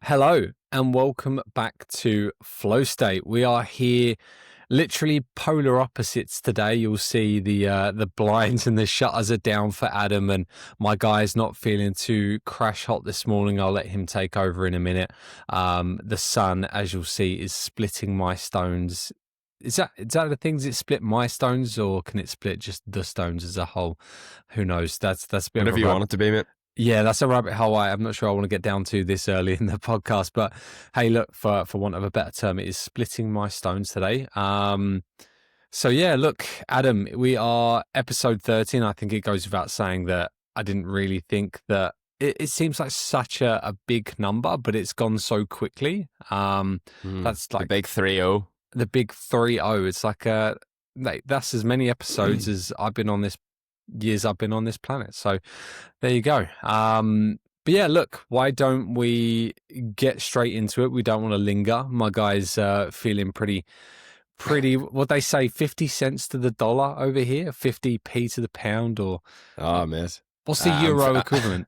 Hello and welcome back to Flow State. We are here literally polar opposites today. You'll see the blinds and the shutters are down for Adam, and my guy's not feeling too crash hot this morning. I'll let him take over in a minute. The sun, as you'll see, is splitting my stones. Is that the thing? Does it split my stones, or can it split just the stones as a whole? Who knows? That's a bit whatever of a you want it to be, mate. Yeah, that's a rabbit hole I'm not sure I want to get down to this early in the podcast. But hey, look, for want of a better term, it is splitting my stones today. So yeah, look, Adam, we are episode 30, and I think it goes without saying that I didn't really think that it seems like such a big number, but it's gone so quickly. That's like the big 3-0. The big 3-0. It's like that's as many episodes as I've been on this planet. So there you go. But yeah, look, why don't we get straight into it? We don't want to linger. My guy's feeling pretty, what they say, 50 cents to the dollar over here, 50p to the pound, or mate. What's the euro equivalent?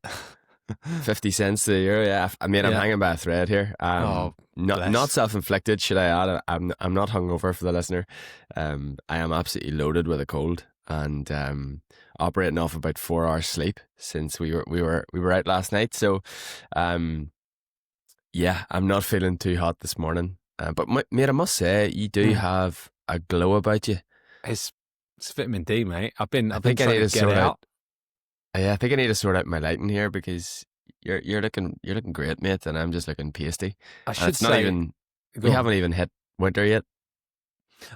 50 cents to the euro, yeah. I mean, I'm hanging by a thread here. Not self-inflicted, should I add? I'm not hungover for the listener. I am absolutely loaded with a cold, and operating off about 4 hours sleep since we were out last night. So, yeah, I'm not feeling too hot this morning. But mate, I must say, you do have a glow about you. It's vitamin D, mate. I've been trying to get it out. Yeah, I think I need to sort out my lighting here, because you're looking great, mate, and I'm just looking pasty. I should say, we haven't even hit winter yet.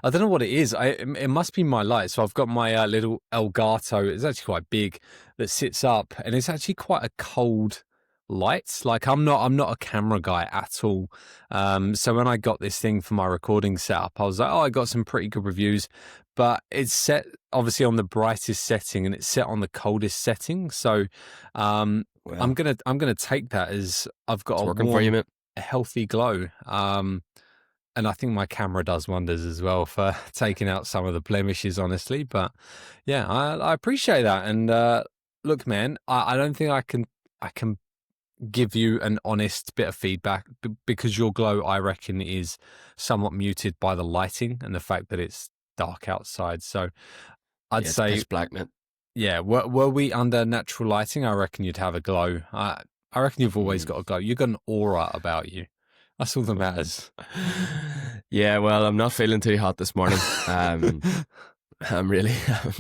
I don't know what it is. It must be my light. So I've got my little Elgato. It's actually quite big, that sits up, and it's actually quite a cold light. Like I'm not a camera guy at all. So when I got this thing for my recording setup, I was like, I got some pretty good reviews, but it's set obviously on the brightest setting, and it's set on the coldest setting. So I'm gonna take that as I've got a healthy glow. And I think my camera does wonders as well for taking out some of the blemishes, honestly. But yeah, I appreciate that. And look, man, I don't think I can give you an honest bit of feedback, because your glow, I reckon, is somewhat muted by the lighting and the fact that it's dark outside. So I'd say it's black, man. Yeah, were we under natural lighting, I reckon you'd have a glow. I reckon you've always got a glow. You've got an aura about you. That's all that matters. Yeah, well, I'm not feeling too hot this morning. I'm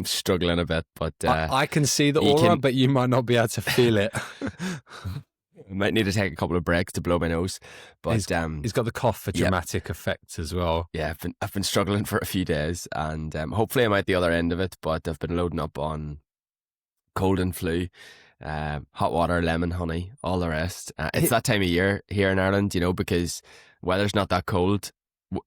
struggling a bit, but I can see the aura, but you might not be able to feel it. I might need to take a couple of breaks to blow my nose. But he's got the cough for dramatic effect as well. Yeah, I've been struggling for a few days, and hopefully I'm at the other end of it. But I've been loading up on cold and flu. Hot water, lemon, honey, all the rest. It's that time of year here in Ireland, because weather's not that cold.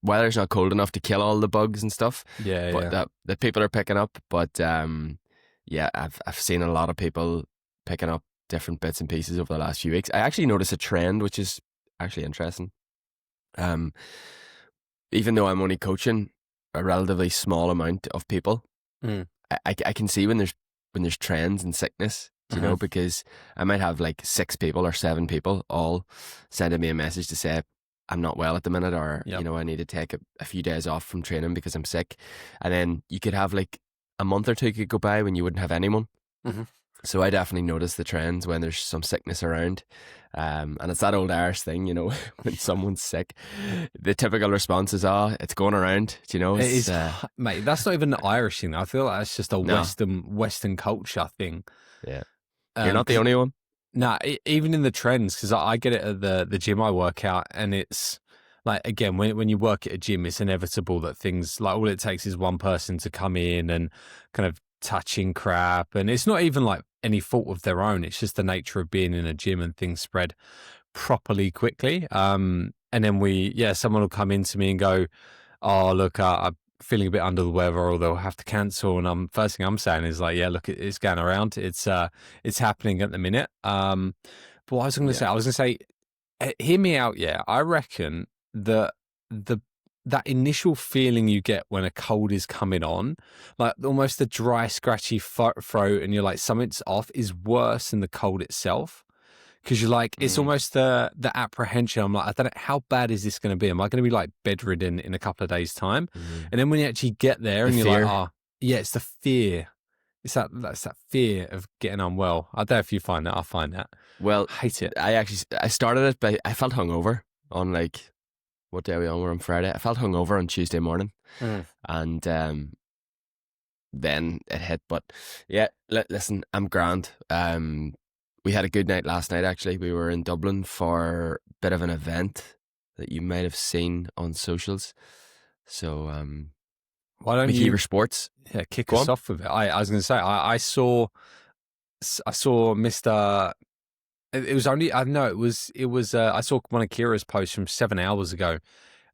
Weather's not cold enough to kill all the bugs and stuff. But that people are picking up. But I've seen a lot of people picking up different bits and pieces over the last few weeks. I actually noticed a trend, which is actually interesting. Even though I'm only coaching a relatively small amount of people, I can see when there's trends in sickness. Because I might have like 6 people or 7 people all sending me a message to say I'm not well at the minute, or I need to take a few days off from training because I'm sick. And then you could have like a month or two could go by when you wouldn't have anyone. So I definitely notice the trends when there's some sickness around. And it's that old Irish thing, when someone's sick, the typical response is, it's going around, It is, mate, that's not even the Irish thing. I feel like that's just a Western culture thing. Yeah. You're not the only one? Nah, even in the trends, because I get it at the gym I work out, and it's like, again, when you work at a gym, it's inevitable that things, like, all it takes is one person to come in and kind of touching crap, and it's not even like any fault of their own. It's just the nature of being in a gym, and things spread properly quickly. And then someone will come in to me and go, oh, look, I'm feeling a bit under the weather, or they'll have to cancel. And first thing I'm saying is like, yeah, look, it's going around. It's happening at the minute. But what I was going to say, hear me out. Yeah. I reckon that that initial feeling you get when a cold is coming on, like almost the dry, scratchy throat, and you're like, something's off, is worse than the cold itself. because you're like, it's almost the apprehension. I'm like, I don't know, how bad is this going to be? Am I going to be like bedridden in a couple of days' time? And then when you actually get there and you're fear. like, oh, yeah, it's the fear. That's that fear of getting unwell. I don't know if you find that. I find that. Well, I hate it. I started it, but I felt hungover on like, what day are we on? We're on Friday. I felt hungover on Tuesday morning, and then it hit. But yeah, listen, I'm grand. We had a good night last night. Actually, we were in Dublin for a bit of an event that you might have seen on socials. So why don't McKeever you Sports? Yeah, kick us off with it. I was going to say I saw Mr. It was only I know it was I saw one of Kira's posts from 7 hours ago, and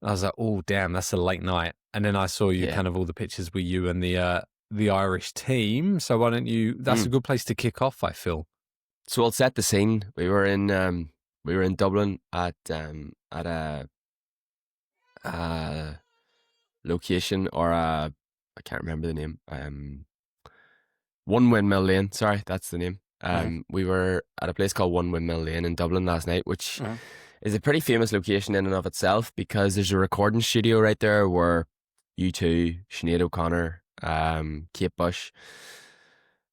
I was like, oh damn, that's a late night. And then I saw you kind of all the pictures with you and the Irish team. So why don't you? That's a good place to kick off, I feel. So I'll set the scene. We were in Dublin at a location, or I can't remember the name. One Windmill Lane. Sorry, that's the name. We were at a place called One Windmill Lane in Dublin last night, which is a pretty famous location in and of itself, because there's a recording studio right there where U2, Sinead O'Connor, Kate Bush,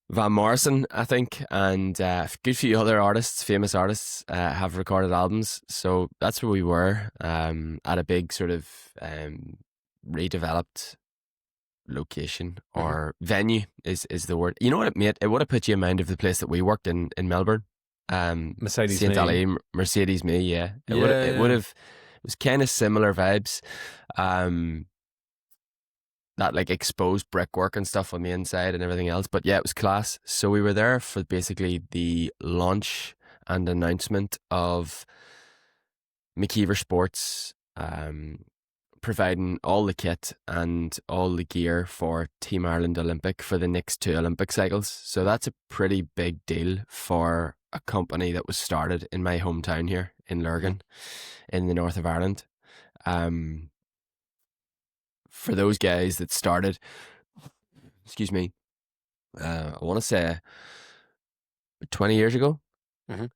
Van Morrison, I think, and a good few other artists, famous artists, have recorded albums. So that's where we were, at a big sort of redeveloped location, or venue is the word. You know what, mate? It would have put you in mind of the place that we worked in Melbourne. Mercedes St. Me. Ali, Mercedes Me, yeah. It would have, it was kind of similar vibes. That like exposed brickwork and stuff on the inside and everything else. But yeah, it was class. So we were there for basically the launch and announcement of McKeever Sports, providing all the kit and all the gear for Team Ireland Olympic for the next 2 Olympic cycles. So that's a pretty big deal for a company that was started in my hometown here in Lurgan in the north of Ireland. For those guys that started, excuse me, I want to say 20 years ago,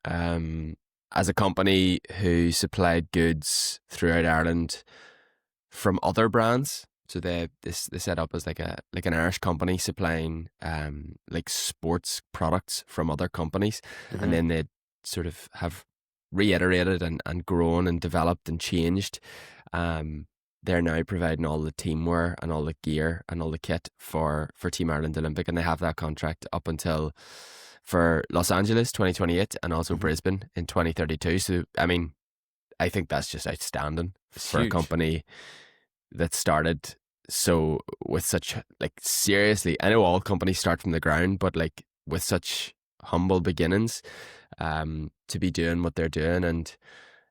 as a company who supplied goods throughout Ireland from other brands. So they set up as like an Irish company supplying like sports products from other companies, and then they sort of have reiterated and grown and developed and changed. They're now providing all the teamwear and all the gear and all the kit for Team Ireland Olympic, and they have that contract up until for Los Angeles 2028 and also Brisbane in 2032. So I mean, I think that's just outstanding for a company that started so with such, like, seriously, I know all companies start from the ground, but like with such humble beginnings, to be doing what they're doing. And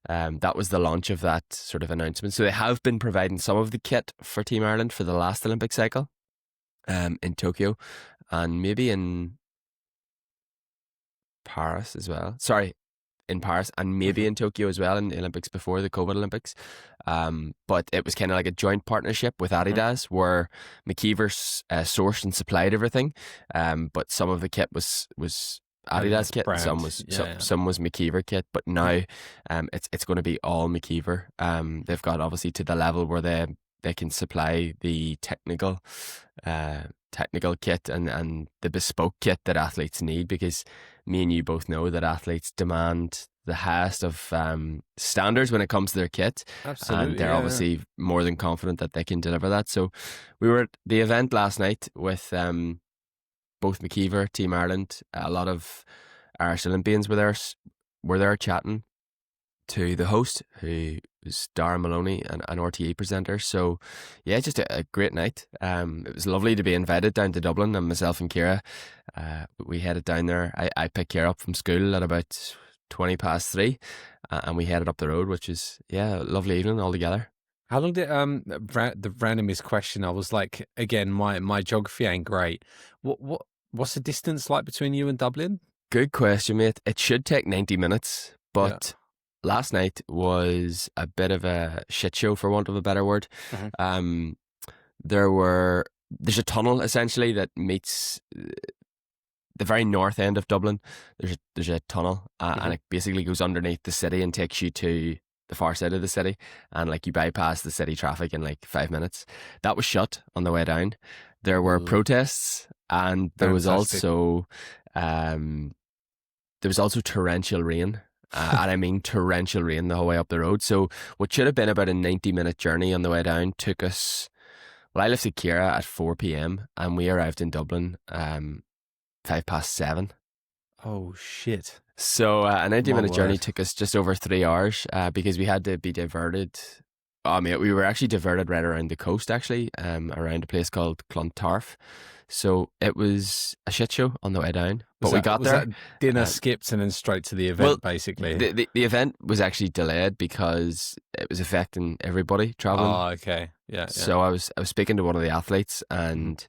that was the launch of that sort of announcement. So they have been providing some of the kit for Team Ireland for the last Olympic cycle, in Tokyo, and maybe in Paris as well. Sorry, in Paris, and maybe in Tokyo as well, in the Olympics before the COVID Olympics. But it was kind of like a joint partnership with Adidas, where McKeever sourced and supplied everything. But some of the kit was Adidas kit, brand. Some was McKeever kit. But now it's going to be all McKeever. They've got obviously to the level where they can supply the technical kit and the bespoke kit that athletes need, because me and you both know that athletes demand the highest of standards when it comes to their kit. Absolutely, and they're obviously more than confident that they can deliver that. So we were at the event last night with both McKeever, Team Ireland. A lot of Irish Olympians were there chatting to the host, who was Darren Maloney, an RTE presenter. So yeah, just a great night. It was lovely to be invited down to Dublin, and myself and Kira, we headed down there. I picked Kira up from school at about 3:20, and we headed up the road, which is, yeah, a lovely evening altogether. How long did the randomest question? I was like, again, my geography ain't great. What's the distance like between you and Dublin? Good question, mate. It should take 90 minutes, but last night was a bit of a shit show, for want of a better word. There's a tunnel essentially that meets the very north end of Dublin, there's a tunnel, and it basically goes underneath the city and takes you to the far side of the city, and like you bypass the city traffic in like 5 minutes. That was shut on the way down. There were protests, and there was also torrential rain. And I mean torrential rain the whole way up the road. So what should have been about a 90-minute journey on the way down took us. Well, I lifted Kira at 4 p.m. and we arrived in Dublin 7:05. Oh shit! So a 90-minute journey took us just over 3 hours because we had to be diverted. I mean, we were actually diverted right around the coast, actually, around a place called Clontarf. So it was a shit show on the way down. But we got there. Dinner skipped and then straight to the event, basically. The event was actually delayed because it was affecting everybody traveling. Oh, okay. Yeah. So I was speaking to one of the athletes, and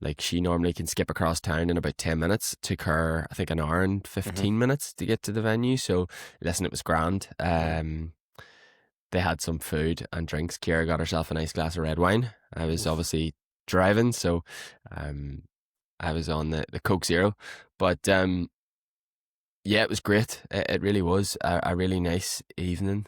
like she normally can skip across town in about 10 minutes. It took her, I think, an hour and 15 minutes to get to the venue. So listen, it was grand. They had some food and drinks. Kira got herself a nice glass of red wine. I was obviously driving, so I was on the Coke Zero, but yeah, it was great. It really was a really nice evening.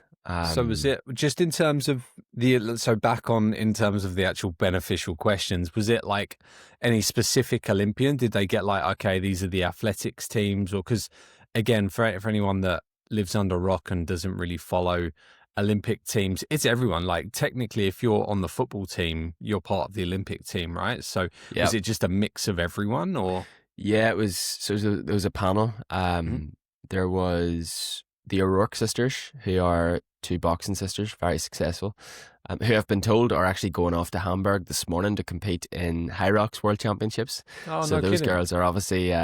So was it just in terms of in terms of the actual beneficial questions, was it like any specific Olympian? Did they get like, okay, these are the athletics teams? Or because again, for anyone that lives under a rock and doesn't really follow Olympic teams, it's everyone. Like technically, if you're on the football team, you're part of the Olympic team, right? So was it just a mix of everyone, or? Yeah, it was. So there was a panel. There was the O'Rourke sisters, who are 2 boxing sisters, very successful, who have been told are actually going off to Hamburg this morning to compete in High Rocks World Championships. Oh, so no those kidding. girls are obviously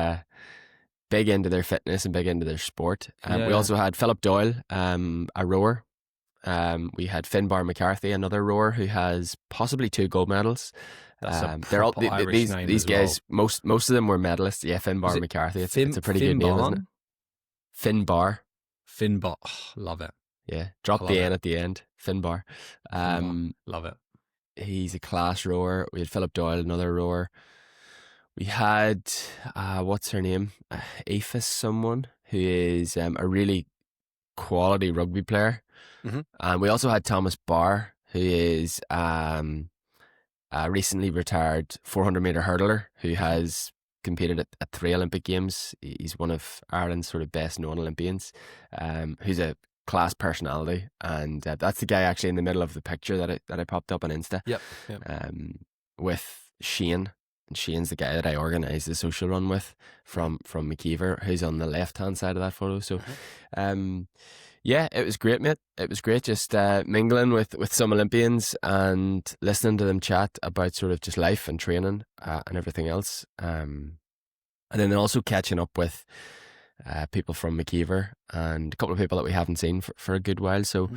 big into their fitness and big into their sport. We also had Philip Doyle, a rower. We had Finbar McCarthy, another rower who has possibly 2 gold medals. They're all these guys. Well. Most of them were medalists. Yeah, Finbar McCarthy. It's a pretty good name, isn't it? Finbar. Finbar, love it. Yeah, drop the N at the end. Finbar. Love it. He's a class rower. We had Philip Doyle, another rower. We had what's her name? Aphis, someone who is a really quality rugby player. And we also had Thomas Barr, who is a recently retired 400-meter hurdler who has competed at 3 Olympic Games. He's one of Ireland's sort of best known Olympians, who's a class personality, and that's the guy actually in the middle of the picture that I popped up on Insta. Yep. With Shane. And Shane's the guy that I organised the social run with from McKeever, who's on the left hand side of that photo. So yeah, it was great, mate. It was great just mingling with some Olympians and listening to them chat about sort of just life and training and everything else. And then also catching up with people from McKeever and a couple of people that we haven't seen for a good while. So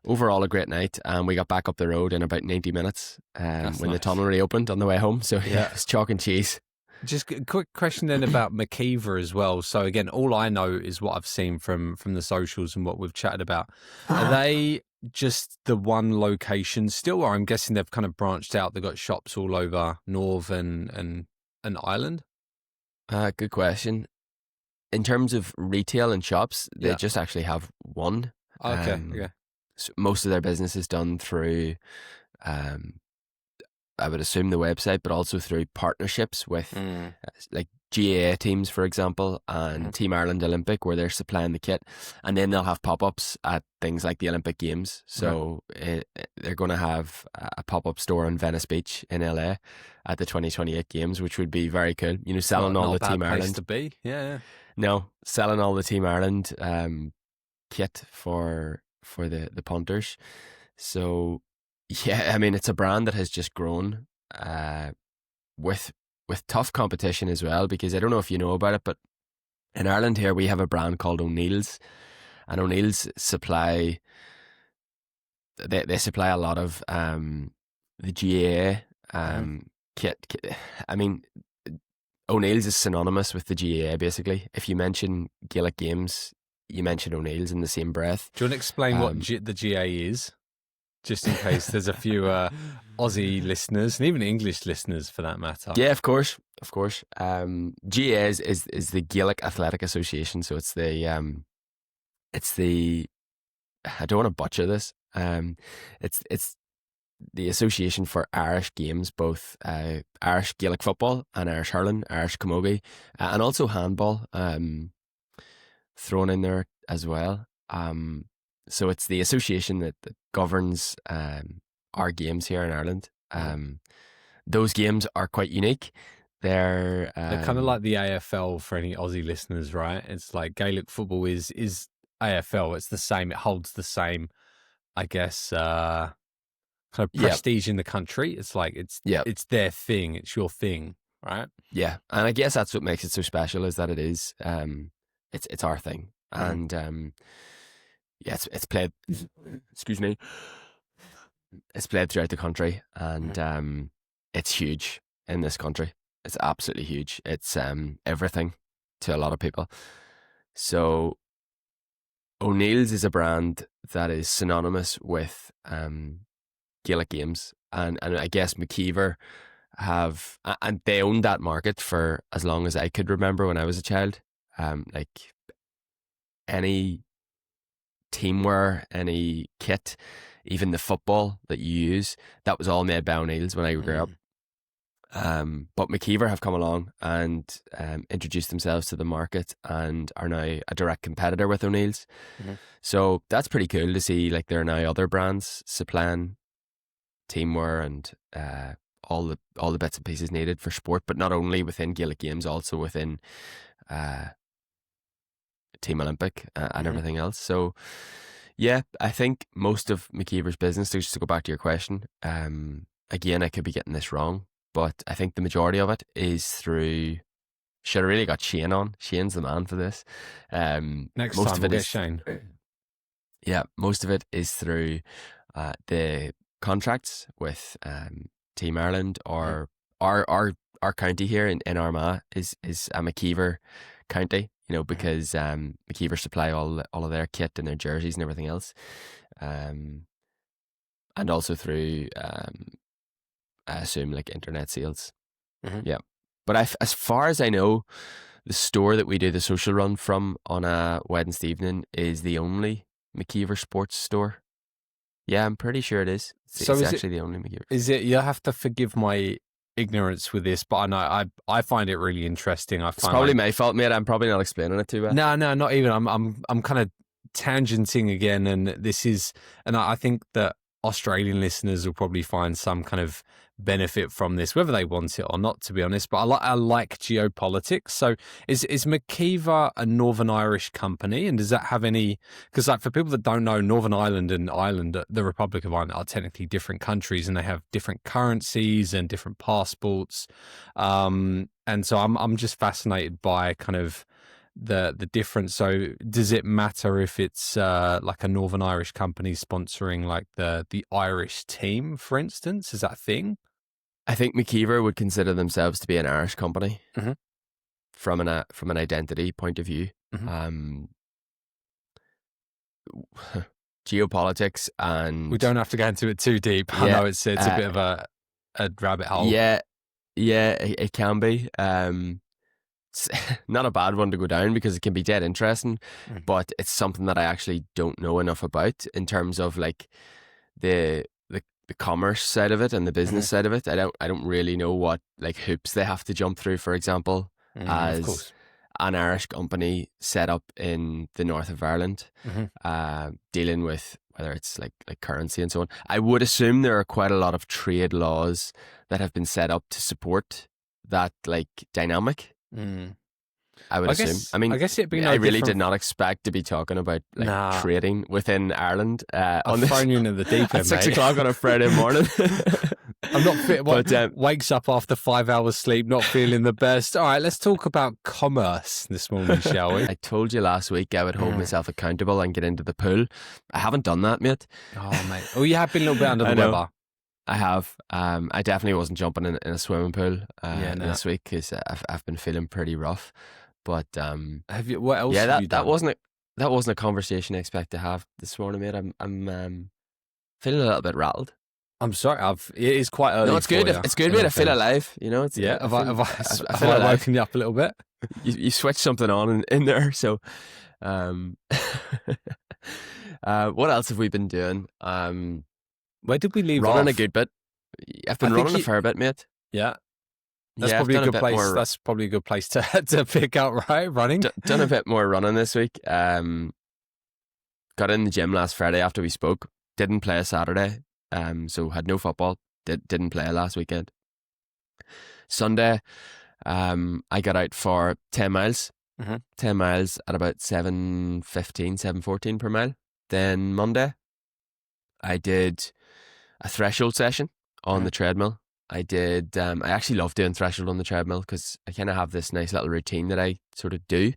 overall a great night, and we got back up the road in about 90 minutes when the tunnel reopened on the way home. So yeah, it's chalk and cheese. Just a quick question then about McKeever as well. So again, all I know is what I've seen from the socials and what we've chatted about. Are they just the one location still, or I'm guessing they've kind of branched out? They've got shops all over North and Ireland? Good question. In terms of retail and shops, they just actually have one. Okay. So most of their business is done through, I would assume, the website, but also through partnerships with like GAA teams, for example, and Team Ireland Olympic, where they're supplying the kit. And then they'll have pop-ups at things like the Olympic Games. So they're going to have a pop-up store in Venice Beach in LA at the 2028 Games, which would be very cool. You know, selling all the Team Ireland. To be. Yeah. No, selling all the Team Ireland kit for the punters. So yeah, I mean, it's a brand that has just grown with tough competition as well, because I don't know if you know about it, but in Ireland here we have a brand called O'Neill's, and O'Neill's supply they supply a lot of the GAA kit. I mean, O'Neill's is synonymous with the GAA basically. If you mention Gaelic Games, you mention O'Neill's in the same breath. Do you want to explain what the GAA is? just in case there's a few Aussie listeners and even English listeners for that matter. Yeah, of course. GAA is the Gaelic Athletic Association, so it's the I don't want to butcher this. It's the Association for Irish Games, both Irish Gaelic football and Irish hurling, Irish camogie, and also handball thrown in there as well. So it's the association that governs our games here in Ireland. Those games are quite unique. They're kind of like the AFL for any Aussie listeners, right? It's like Gaelic football is AFL. It's the same. It holds the same, I guess, kind of prestige in the country. It's like it's their thing. It's your thing, right? Yeah, and I guess that's what makes it so special is that it is it's our thing, and it's played. Excuse me. It's played throughout the country, and it's huge in this country. It's absolutely huge. It's everything to a lot of people. So O'Neill's is a brand that is synonymous with Gaelic games, and I guess McKeever and they owned that market for as long as I could remember when I was a child. Like any teamwear, any kit, even the football that you use, that was all made by O'Neill's when I grew up. But McKeever have come along and introduced themselves to the market and are now a direct competitor with O'Neill's. So that's pretty cool to see. Like there are now other brands supplying teamwear and all the bits and pieces needed for sport, but not only within Gaelic games, also within Team Olympic and everything else. So yeah, I think most of McKeever's business, just to go back to your question, again, I could be getting this wrong, but I think the majority of it is through. Should have really got Shane on. Shane's the man for this. Next time we'll get Shane. Yeah, most of it is through the contracts with Team Ireland or our county here in Armagh is a McKeever county, because McKeever supply all of their kit and their jerseys and everything else, and also through I assume like internet sales. Yeah, but as far as I know, the store that we do the social run from on a Wednesday evening is the only McKeever sports store. Yeah, I'm pretty sure it is. It's actually the only McKeever. Is it? You have to forgive my ignorance with this, but I know I find it really interesting. It's probably my fault, mate. I'm probably not explaining it too well. No, not even. I'm kind of tangenting again, and I think that Australian listeners will probably find some kind of benefit from this, whether they want it or not, to be honest. But I like Geopolitics. So is McKeever a Northern Irish company, and does that have any? Because like for people that don't know, Northern Ireland and Ireland, the Republic of Ireland, are technically different countries, and they have different currencies and different passports. And so I'm just fascinated by kind of the difference. So does it matter if it's like a Northern Irish company sponsoring like the Irish team, for instance? Is that a thing? I think McKeever would consider themselves to be an Irish company from an identity point of view. Geopolitics, and we don't have to go into it too deep. I know it's a bit of a rabbit hole. Yeah, it can be. It's not a bad one to go down because it can be dead interesting, but it's something that I actually don't know enough about in terms of like the commerce side of it and the business side of it. I don't really know what like hoops they have to jump through, for example, as an Irish company set up in the north of Ireland, dealing with whether it's like currency and so on. I would assume there are quite a lot of trade laws that have been set up to support that like dynamic. I would assume. I mean, I guess it'd be no I really did not expect to be talking about like trading within Ireland. I'm throwing you into the deep end, at 6 o'clock on a Friday morning. I'm not fit. But wakes up after 5 hours sleep, not feeling the best. All right, let's talk about commerce this morning, shall we? I told you last week I would hold myself accountable and get into the pool. I haven't done that, mate. Oh, mate. Oh, you have been a little bit under the weather. I have. I definitely wasn't jumping in a swimming pool this week because I've been feeling pretty rough. But have you? What else? Have you done? That wasn't a conversation I expect to have this morning, mate. Feeling a little bit rattled. I'm sorry. It is quite early. No, it's good. For you, it's good way to feel alive. You know, it's yeah. I feel, I Have feel I alive. woken you up a little bit? You switched something on in there. So, what else have we been doing? Where did we leave running off? a good bit. I've been running a fair bit, mate. Yeah. That's Yeah, probably a I've done good place. more, That's probably a good place to pick out, right? Running. done a bit more running this week. Got in the gym last Friday after we spoke. Didn't play a Saturday. So had no football. Didn't play last weekend. Sunday, I got out for 10 miles. 10 miles at about 7:15, 7:14 per mile. Then Monday, I did a threshold session on the treadmill. I actually love doing threshold on the treadmill because I kind of have this nice little routine that I sort of do.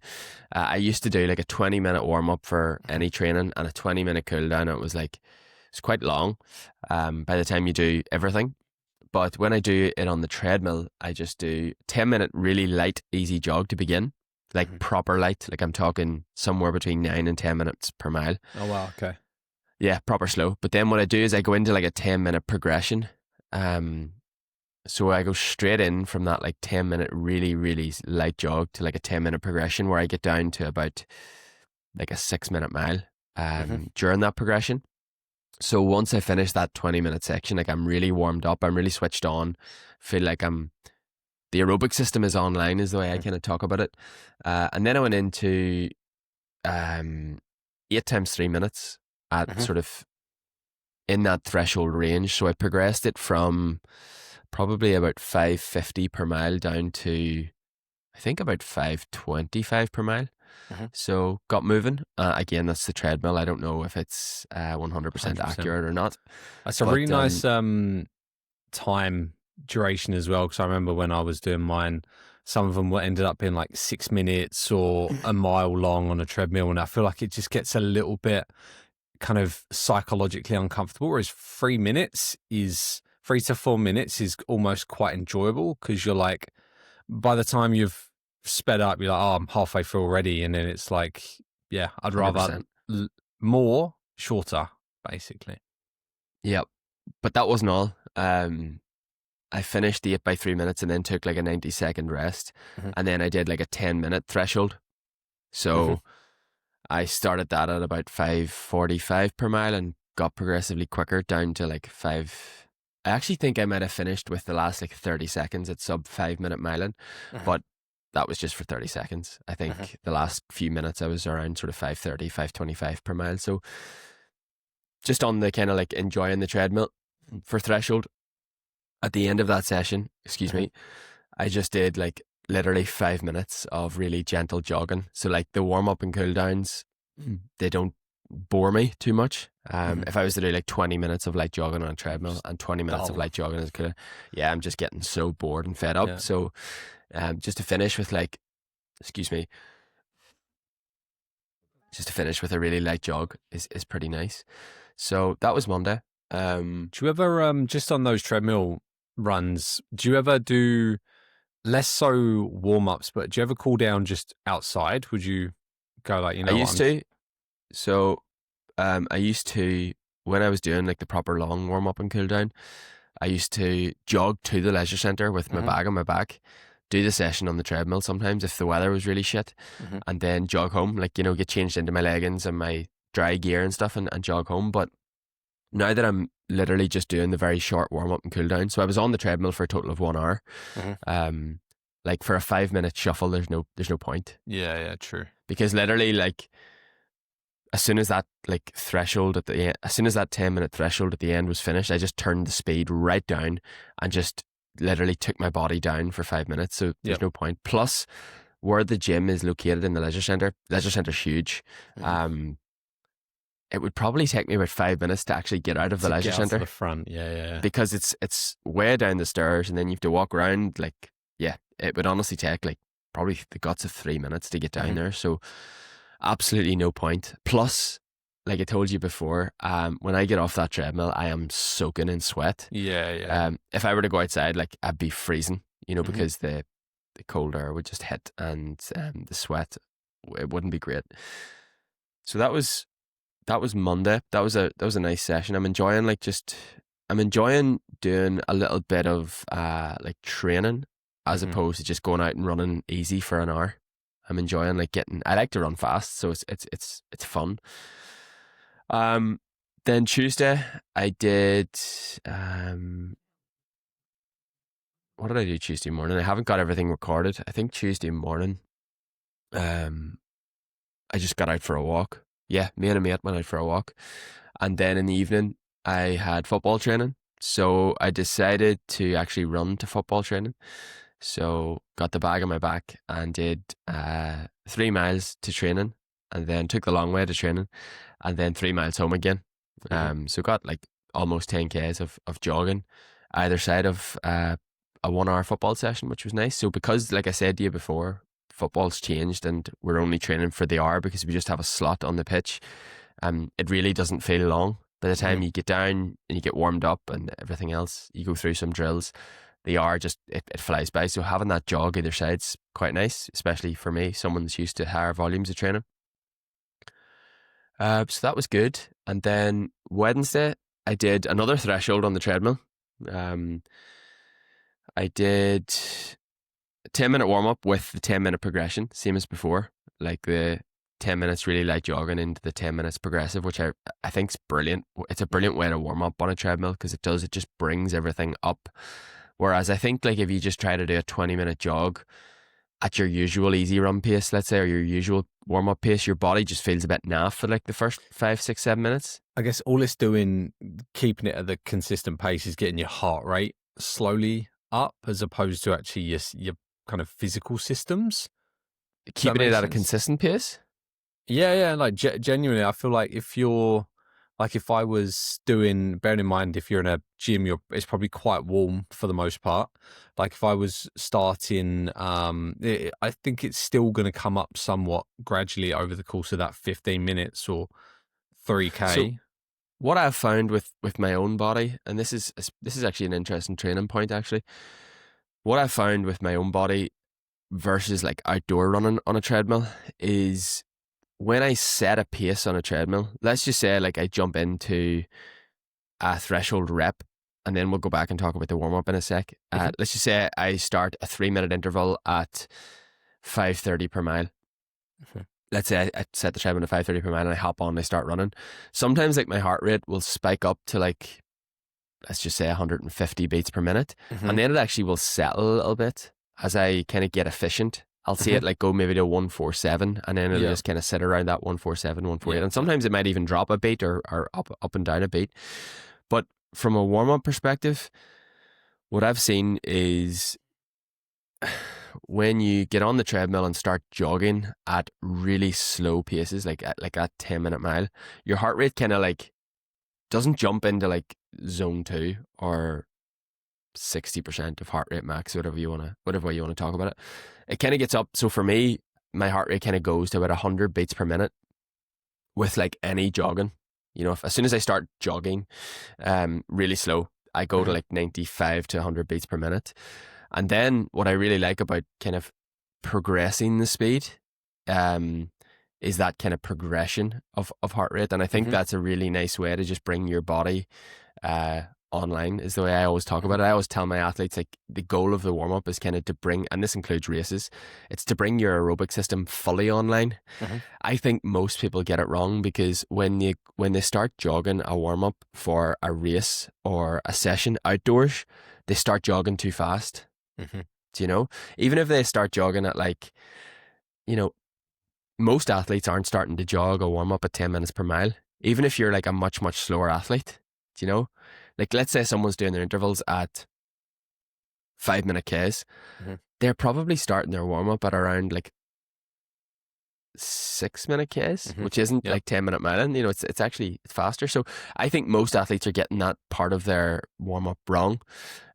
I used to do like a 20-minute warm up for any training and a 20-minute cool down. It's quite long by the time you do everything. But when I do it on the treadmill, I just do 10-minute really light, easy jog to begin. Like proper light. Like I'm talking somewhere between 9 and 10 minutes per mile. Oh, wow. Okay. Yeah, proper slow. But then what I do is I go into like a 10-minute progression. So I go straight in from that like 10-minute really, really light jog to like a 10-minute progression where I get down to about like a 6-minute mile during that progression. So once I finish that 20-minute section, like I'm really warmed up, I'm really switched on, feel like the aerobic system is online is the way I kind of talk about it. And then I went into 8 times 3 minutes at sort of in that threshold range. So I progressed it from probably about 5:50 per mile down to I think about 5:25 per mile. So got moving. Again, that's the treadmill. I don't know if it's 100% accurate or not. That's a really nice time duration as well, because I remember when I was doing mine, some of them ended up being like 6 minutes or a mile long on a treadmill, and I feel like it just gets a little bit kind of psychologically uncomfortable, whereas 3 to 4 minutes is almost quite enjoyable, because you're like, by the time you've sped up, you're like, oh, I'm halfway through already, and then it's like, yeah, I'd rather more shorter, basically. Yep, but that wasn't all. I finished the 8 by 3 minutes and then took like a 90-second rest, and then I did like a 10-minute threshold. So I started that at about 5:45 per mile and got progressively quicker down to like 5. I actually think I might have finished with the last like 30 seconds at sub 5-minute miling, but that was just for 30 seconds. I think the last few minutes I was around sort of 5:30, 5:25 per mile. So just on the kind of like enjoying the treadmill for threshold. At the end of that session, I just did like literally 5 minutes of really gentle jogging. So like the warm up and cool downs, they don't bore me too much. If I was to do like 20 minutes of light jogging on a treadmill and 20 minutes of light jogging, I'm just getting so bored and fed up. Yeah. So just to finish with a really light jog is pretty nice. So that was Monday. Do you ever just on those treadmill runs, do you ever do less so warm-ups, but do you ever cool down just outside? Would you go like, I used to. So I used to, when I was doing like the proper long warm-up and cool down, I used to jog to the leisure centre with my bag on my back, do the session on the treadmill sometimes if the weather was really shit, and then jog home, like, you know, get changed into my leggings and my dry gear and stuff and jog home. But now that I'm literally just doing the very short warm up and cool down, so I was on the treadmill for a total of 1 hour. Like for a 5-minute shuffle, there's no point. Yeah, true. Because literally, like, as soon as that like threshold at the end, as soon as that 10-minute threshold at the end was finished, I just turned the speed right down and just literally took my body down for 5 minutes. So there's no point. Plus, where the gym is located in the leisure's huge. It would probably take me about 5 minutes to actually get out of the leisure centre. The front, yeah. Because it's way down the stairs, and then you have to walk around. Like, yeah, it would honestly take like probably the guts of 3 minutes to get down there. So absolutely no point. Plus, like I told you before, when I get off that treadmill, I am soaking in sweat. Yeah. If I were to go outside, like I'd be freezing, you know, because the cold air would just hit, and the sweat, it wouldn't be great. So that was That was Monday. That was a nice session. I'm enjoying doing a little bit of like training as opposed to just going out and running easy for an hour. I'm enjoying like I like to run fast, so it's fun. Then Tuesday I did what did I do Tuesday morning? I haven't got everything recorded. I think Tuesday morning I just got out for a walk. Yeah, me and a mate went out for a walk. And then in the evening, I had football training. So I decided to actually run to football training. So got the bag on my back and did 3 miles to training, and then took the long way to training, and then 3 miles home again. So got like almost 10 Ks of jogging either side of a 1 hour football session, which was nice. So because, like I said to you before, football's changed and we're only training for the hour because we just have a slot on the pitch, it really doesn't feel long. By the time you get down and you get warmed up and everything else, you go through some drills, the hour just it flies by. So having that jog either side's quite nice, especially for me, someone that's used to higher volumes of training. So that was good. And then Wednesday I did another threshold on the treadmill. I did a 10-minute warm-up with the 10-minute progression, same as before. Like the 10 minutes really light jogging into the 10 minutes progressive, which I think is brilliant. It's a brilliant way to warm up on a treadmill because it just brings everything up. Whereas I think like if you just try to do a 20-minute jog at your usual easy run pace, let's say, or your usual warm-up pace, your body just feels a bit naff for like the first 5, 6, 7 minutes. I guess all it's doing, keeping it at the consistent pace, is getting your heart rate slowly up as opposed to actually your kind of physical systems. Keeping it at a consistent pace? Yeah. Like genuinely, I feel like if you're, like if I was doing, bearing in mind, if you're in a gym, it's probably quite warm for the most part. Like if I was starting, I think it's still going to come up somewhat gradually over the course of that 15 minutes or 3K. So what I've found with my own body, and this is actually an interesting training point actually, what I've found with my own body versus like outdoor running on a treadmill is when I set a pace on a treadmill, let's just say like I jump into a threshold rep, and then we'll go back and talk about the warm-up in a sec. Let's just say I start a 3-minute interval at 5:30 per mile. Let's say I set the treadmill to 5:30 per mile and I hop on and I start running. Sometimes like my heart rate will spike up to like, let's just say 150 beats per minute. And then it actually will settle a little bit as I kind of get efficient. I'll see it like go maybe to 147, and then it'll just kind of sit around that 147, 148. And sometimes it might even drop a beat or up and down a beat. But from a warm-up perspective, what I've seen is when you get on the treadmill and start jogging at really slow paces, like at 10-minute mile, your heart rate kind of like doesn't jump into like zone 2 or 60% of heart rate max, whatever way you want to talk about it. It kind of gets up. So for me, my heart rate kind of goes to about 100 beats per minute with like any jogging. You know, as soon as I start jogging really slow, I go to like 95 to 100 beats per minute. And then what I really like about kind of progressing the speed is that kind of progression of heart rate. And I think that's a really nice way to just bring your body online, is the way I always talk about it. I always tell my athletes, like, the goal of the warm-up is kind of to bring, and this includes races, it's to bring your aerobic system fully online. I think most people get it wrong because when they start jogging a warm-up for a race or a session outdoors, they start jogging too fast. Do you know? Even if they start jogging at like, you know, most athletes aren't starting to jog a warm-up at 10 minutes per mile. Even if you're like a much, much slower athlete, do you know? Like, let's say someone's doing their intervals at 5-minute Ks. They're probably starting their warm-up at around like 6-minute Ks, which isn't like 10-minute miling. You know, it's actually faster. So I think most athletes are getting that part of their warm-up wrong,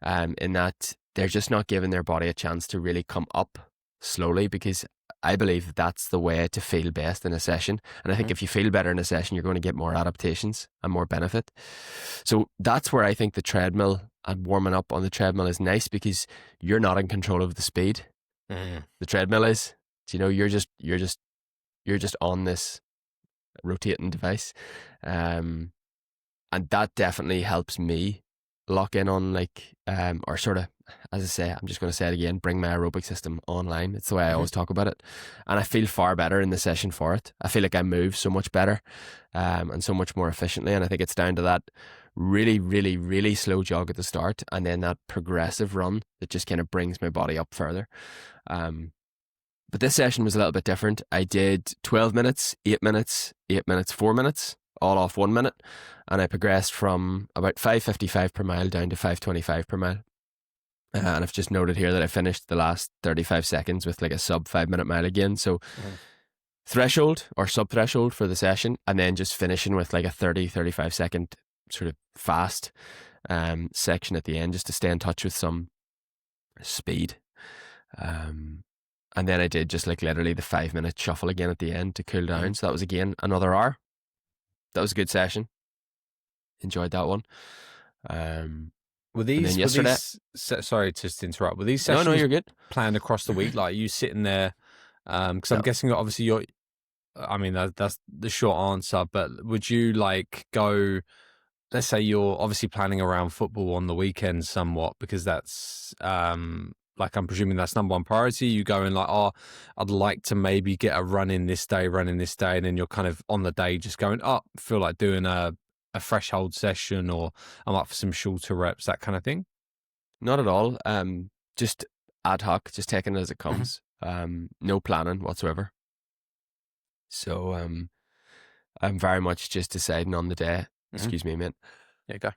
in that they're just not giving their body a chance to really come up slowly, because I believe that's the way to feel best in a session. And I think if you feel better in a session, you're going to get more adaptations and more benefit. So that's where I think the treadmill and warming up on the treadmill is nice, because you're not in control of the speed. The treadmill is. You know, you're just on this rotating device. And that definitely helps me lock in on or sort of, as I say, I'm just going to say it again, bring my aerobic system online. It's the way I always talk about it. And I feel far better in the session for it. I feel like I move so much better and so much more efficiently. And I think it's down to that really, really, really slow jog at the start and then that progressive run that just kind of brings my body up further. But this session was a little bit different. I did 12 minutes, 8 minutes, 8 minutes, 4 minutes, all off 1 minute. And I progressed from about 5:55 per mile down to 5:25 per mile. And I've just noted here that I finished the last 35 seconds with like a sub 5 minute mile again. So threshold or sub threshold for the session, and then just finishing with like a 35 second sort of fast section at the end just to stay in touch with some speed. And then I did just like literally the 5 minute shuffle again at the end to cool down. So that was again another hour. That was a good session. Enjoyed that one. Were these sorry to interrupt. Were these sessions no, you're good. planned across the week? Like you sitting there, because I'm guessing obviously that's the short answer, but would you like go, let's say you're obviously planning around football on the weekends somewhat, because that's like I'm presuming that's number one priority. You going like, oh, I'd like to maybe get a run in this day, and then you're kind of on the day just going, oh, feel like doing a threshold session, or I'm up for some shorter reps, that kind of thing? Not at all. Just ad hoc, just taking it as it comes. No planning whatsoever. So I'm very much just deciding on the day. Excuse me, mate. Yeah, go.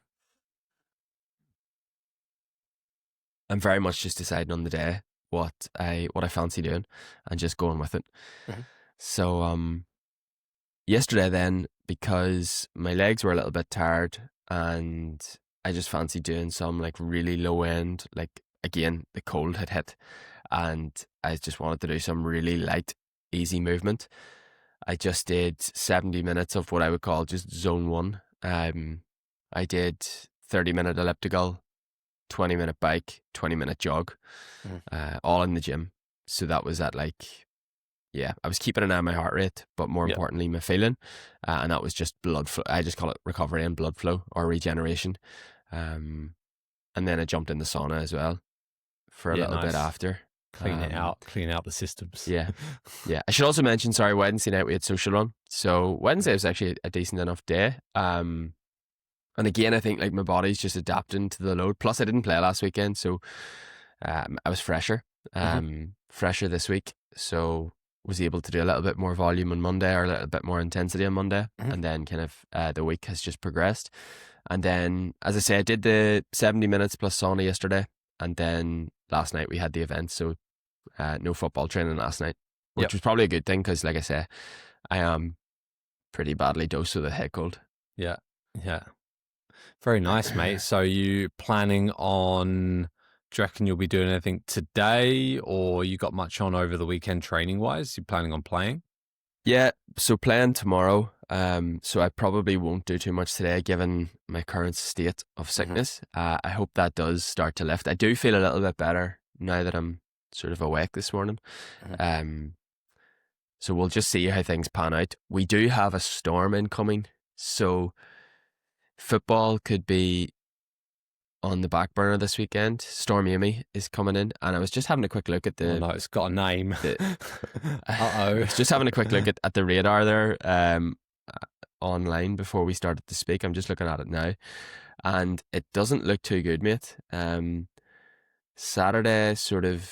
I'm very much just deciding on the day what I fancy doing and just going with it. So yesterday then, because my legs were a little bit tired and I just fancied doing some like really low end, like again, the cold had hit and I just wanted to do some really light, easy movement. I just did 70 minutes of what I would call just zone one. I did 30-minute elliptical, 20-minute bike, 20-minute jog, all in the gym. So that was at like, yeah, I was keeping an eye on my heart rate, but more importantly, my feeling. And that was just blood flow. I just call it recovery and blood flow or regeneration. And then I jumped in the sauna as well for a little bit after. Clean out the systems. Yeah. I should also mention, sorry, Wednesday night we had social run. So Wednesday was actually a decent enough day. And again, I think like my body's just adapting to the load. Plus I didn't play last weekend, so I was fresher this week. So was able to do a little bit more volume on Monday, or a little bit more intensity on Monday. And then kind of the week has just progressed. And then, as I say, I did the 70 minutes plus sauna yesterday. And then last night we had the event. So no football training last night, which was probably a good thing because, like I say, I am pretty badly dosed with a head cold. Yeah. Very nice, mate. So you planning on, do you reckon you'll be doing anything today, or you got much on over the weekend training wise? You planning on playing? Yeah, so playing tomorrow. So I probably won't do too much today given my current state of sickness. I hope that does start to lift. I do feel a little bit better now that I'm sort of awake this morning. So we'll just see how things pan out. We do have a storm incoming, so football could be on the back burner this weekend. Storm Amy is coming in, and I was just having a quick look at the... Oh no, it's got a name. I was just having a quick look at the radar there online before we started to speak. I'm just looking at it now, and it doesn't look too good, mate. Saturday, sort of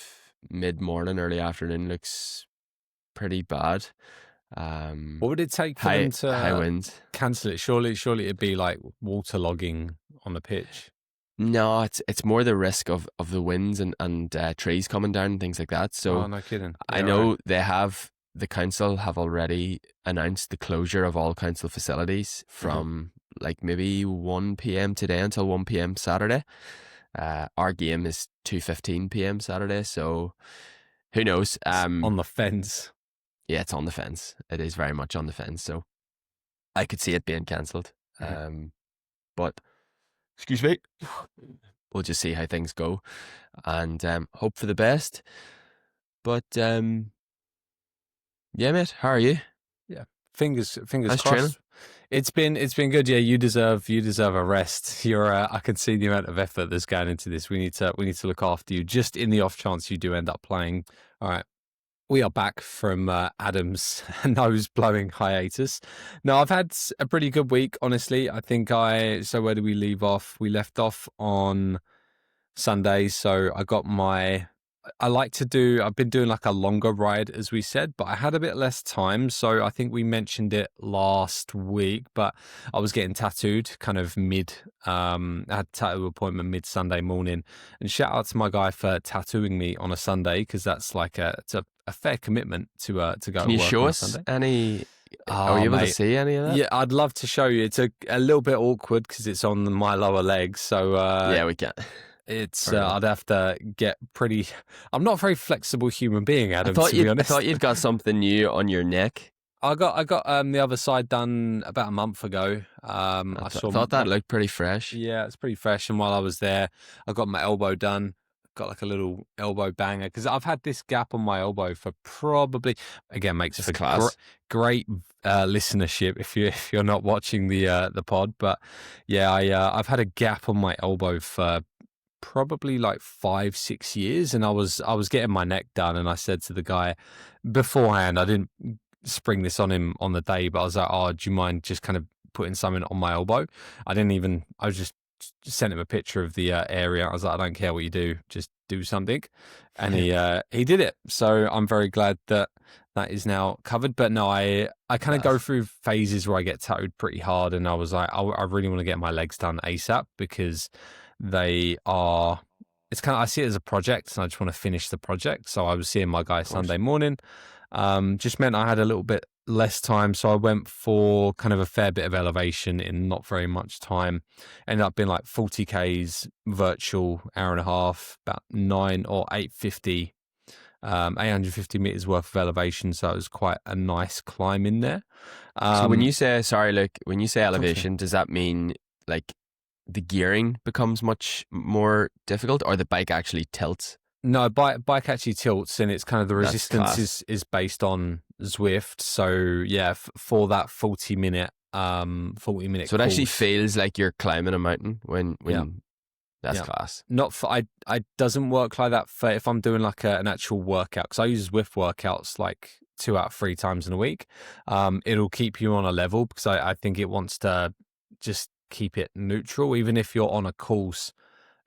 mid-morning, early afternoon, looks pretty bad. What would it take for them to high winds cancel it? Surely it'd be like waterlogging on the pitch. No, it's more the risk of the winds and trees coming down and things like that. So no kidding. I know the council have already announced the closure of all council facilities from like maybe 1 p.m. today until 1 p.m. Saturday. Our game is 2:15 p.m. Saturday, so who knows? On the fence. Yeah, it's on the fence. It is very much on the fence. So I could see it being cancelled. But excuse me, we'll just see how things go and hope for the best. But yeah, mate, how are you? Yeah, Fingers How's crossed. training? It's been good. Yeah, you deserve a rest. You're I can see the amount of effort that's going into this. We need to look after you just in the off chance you do end up playing. All right. We are back from Adam's nose blowing hiatus. No, I've had a pretty good week, honestly. I think so where do we leave off? We left off on Sunday. So I've been doing like a longer ride, as we said, but I had a bit less time. So I think we mentioned it last week, but I was getting tattooed kind of I had a tattoo appointment mid Sunday morning, and shout out to my guy for tattooing me on a Sunday, because that's like it's a fair commitment to go Can to you work show on a us Sunday. any? Are you able to see any of that? Yeah, I'd love to show you. It's a little bit awkward because it's on my lower leg. So Yeah, we can. it's I'd have to get pretty. I'm not a very flexible human being, Adam. To be I honest, thought you'd got something new on your neck. I got the other side done about a month ago. I thought that looked pretty fresh. Yeah, it's pretty fresh. And while I was there, I got my elbow done. Got like a little elbow banger because I've had this gap on my elbow for probably, again, makes for great listenership if you're not watching the pod. But yeah, I've had a gap on my elbow for probably like 5-6 years, and I was getting my neck done, and I said to the guy beforehand, I didn't spring this on him on the day, but I was like, oh, do you mind just kind of putting something on my elbow? I was just sent him a picture of the area. I was like, I don't care what you do, just do something. And he did it. So I'm very glad that is now covered. But no, I kind of go through phases where I get tattooed pretty hard, and I was like, I really want to get my legs done ASAP because it's kind of, I see it as a project and I just want to finish the project. So I was seeing my guy Sunday morning. Just meant I had a little bit less time, so I went for kind of a fair bit of elevation in not very much time. Ended up being like 40 Ks virtual, hour and a half, about 850 meters worth of elevation. So it was quite a nice climb in there. So when you say elevation, does that mean like the gearing becomes much more difficult, or the bike actually tilts? No, bike actually tilts, and it's kind of the resistance is based on Zwift. So yeah, for that 40 minute. So it course, actually feels like you're climbing a mountain when that's class. Not for I doesn't work like that for if I'm doing like an actual workout, because I use Zwift workouts like 2 out of 3 times in a week. It'll keep you on a level because I think it wants to just keep it neutral, even if you're on a course.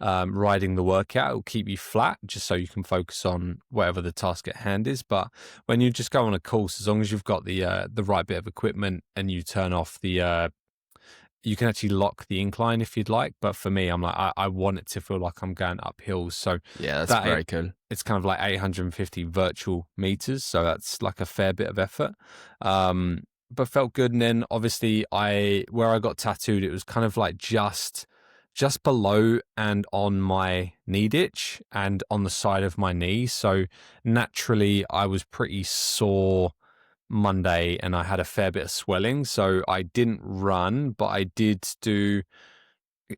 Riding the workout, it'll keep you flat just so you can focus on whatever the task at hand is. But when you just go on a course, as long as you've got the right bit of equipment and you turn off you can actually lock the incline if you'd like. But for me, I'm like, I want it to feel like I'm going up hills. So yeah, that's very cool. It's kind of like 850 virtual meters. So that's like a fair bit of effort. But felt good. And then obviously where I got tattooed, it was kind of like just below and on my knee ditch and on the side of my knee. So naturally I was pretty sore Monday and I had a fair bit of swelling. So I didn't run, but I did do,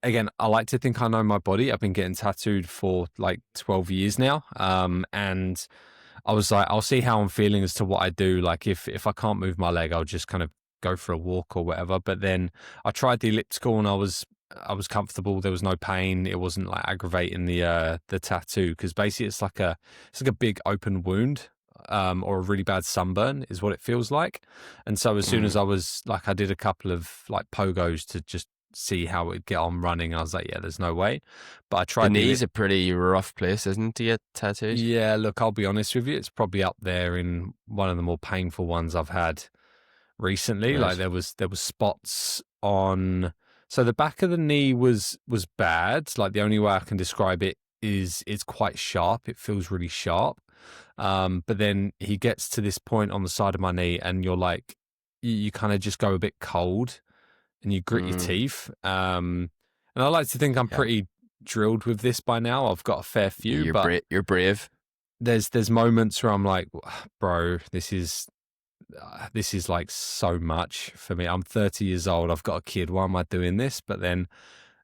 again, I like to think I know my body. I've been getting tattooed for like 12 years now. And I was like, I'll see how I'm feeling as to what I do. Like if I can't move my leg, I'll just kind of go for a walk or whatever. But then I tried the elliptical and I was comfortable. There was no pain. It wasn't like aggravating the tattoo, because basically it's like a big open wound or a really bad sunburn is what it feels like. And so as soon as I did a couple of like pogos to just see how it would get on running, I was like, yeah, there's no way. But I tried. The knee's a pretty rough place, isn't it, to get tattooed? Yeah, look, I'll be honest with you, it's probably up there in one of the more painful ones I've had recently. Right. Like there was spots on. So the back of the knee was bad. Like the only way I can describe it is it's quite sharp. It feels really sharp. But then he gets to this point on the side of my knee and you're like, you kind of just go a bit cold and you grit your teeth. And I like to think I'm pretty drilled with this by now. I've got a fair few. You're brave. There's moments where I'm like, bro, this is like so much for me. I'm 30 years old. I've got a kid. Why am I doing this? But then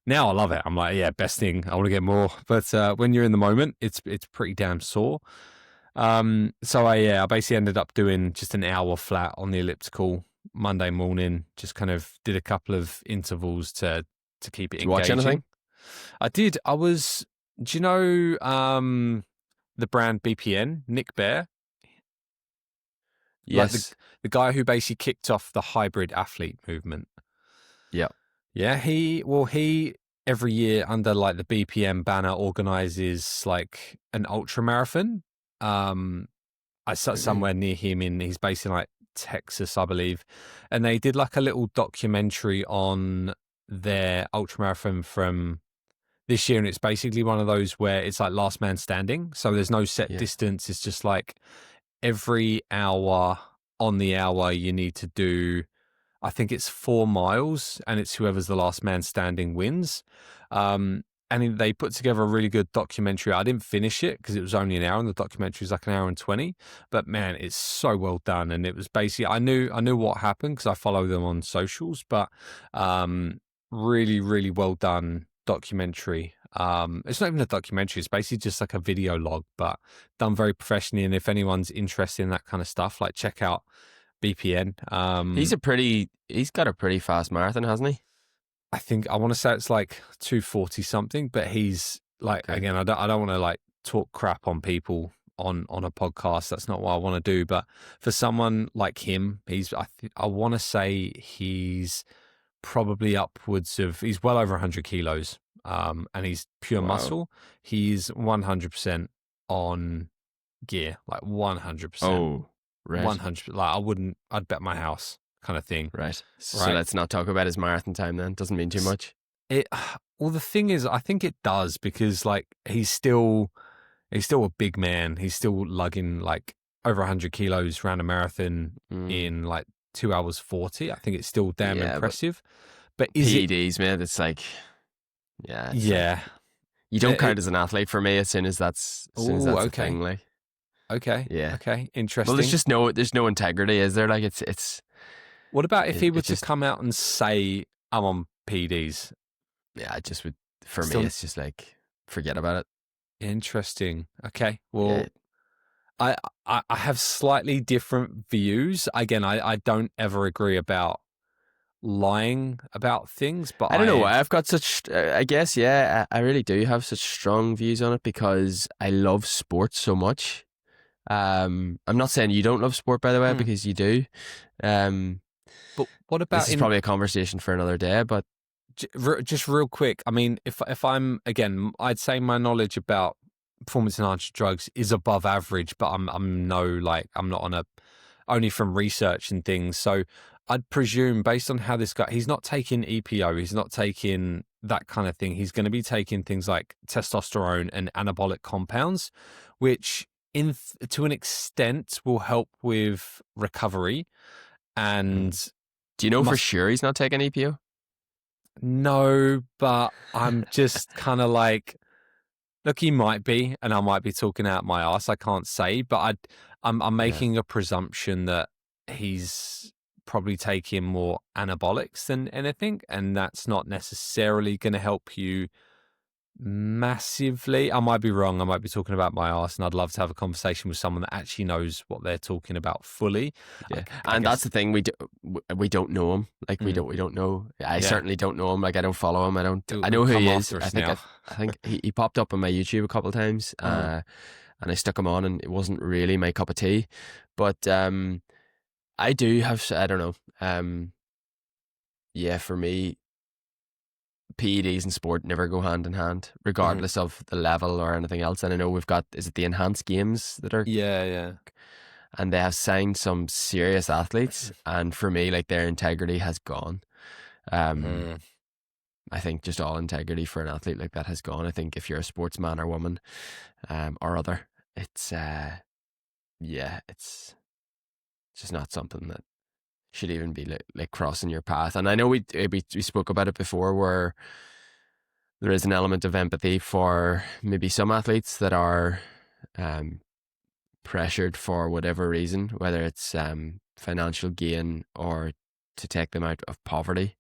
now I love it. I'm like, yeah, best thing. I want to get more. But when you're in the moment, it's pretty damn sore. So I basically ended up doing just an hour flat on the elliptical Monday morning, just kind of did a couple of intervals to keep it Did you watch engaging. anything? I did. Do you know the brand BPN, Nick Bear? Yes. Like the guy who basically kicked off the hybrid athlete movement. Yeah. Yeah, he every year under like the BPM banner organizes like an ultra marathon. I sat somewhere near him he's based in like Texas, I believe. And they did like a little documentary on their ultra marathon from this year. And it's basically one of those where it's like last man standing. So there's no set distance. It's just like every hour on the hour you need to do, I think it's 4 miles, and it's whoever's the last man standing wins. And they put together a really good documentary. I didn't finish it because it was only an hour, and the documentary is like an hour and 20. But man, it's so well done. And it was basically, I knew what happened because I follow them on socials. But really, really well done documentary. It's not even a documentary. It's basically just like a video log, but done very professionally. And if anyone's interested in that kind of stuff, like check out BPN. He's got a pretty fast marathon, hasn't he? I want to say it's like 240 something, but he's like, again, I don't want to like talk crap on people on a podcast. That's not what I want to do. But for someone like him, I want to say he's probably upwards of, he's well over 100 kilos. And he's pure muscle. He's 100% on gear, like 100%. Oh, right. 100%. Like I'd bet my house kind of thing. Right. So let's not talk about his marathon time then. Doesn't mean too much. Well, the thing is, I think it does because like he's still a big man. He's still lugging like over 100 kilos around a marathon in like 2 hours 40. I think it's still damn impressive. But is PEDs, man, it's like, like, you don't count as an athlete for me as soon as that's a thing. Like, okay, interesting. Well, there's no integrity, is there? Like, it's. What about if he were to come out and say, I'm on PEDs? Yeah, it just would, for me, it's just like, forget about it. Interesting. Okay. Well, I have slightly different views. Again, I don't ever agree about lying about things, but I don't know why I've got such, I guess, I really do have such strong views on it because I love sports so much. I'm not saying you don't love sport, by the way, because you do. But what about this is probably a conversation for another day, but just real quick, I mean, if I'm, again, I'd say my knowledge about performance enhancing drugs is above average, but I'm not on only from research and things. So I'd presume based on how this guy, he's not taking EPO, he's not taking that kind of thing. He's going to be taking things like testosterone and anabolic compounds, which to an extent will help with recovery. And do you know for sure he's not taking EPO? No, but I'm just kind of like, look, he might be, and I might be talking out my ass. I can't say, but I'm making a presumption that he's probably taking more anabolics than anything, and that's not necessarily going to help you massively. I might be wrong. I might be talking about my ass, and I'd love to have a conversation with someone that actually knows what they're talking about fully. Yeah, and that's the thing. We don't know him. Like we don't know. I certainly don't know him. Like I don't follow him. I know who he is. I think he popped up on my YouTube a couple of times, and I stuck him on, and it wasn't really my cup of tea. But I do have. I don't know. For me, PEDs and sport never go hand in hand, regardless of the level or anything else. And I know we've got, is it the enhanced games that are? Yeah. And they have signed some serious athletes, and for me, like their integrity has gone. I think just all integrity for an athlete like that has gone. I think if you're a sportsman or woman, or other, it's just not something that should even be like crossing your path. And I know we spoke about it before, where there is an element of empathy for maybe some athletes that are pressured for whatever reason, whether it's financial gain or to take them out of poverty,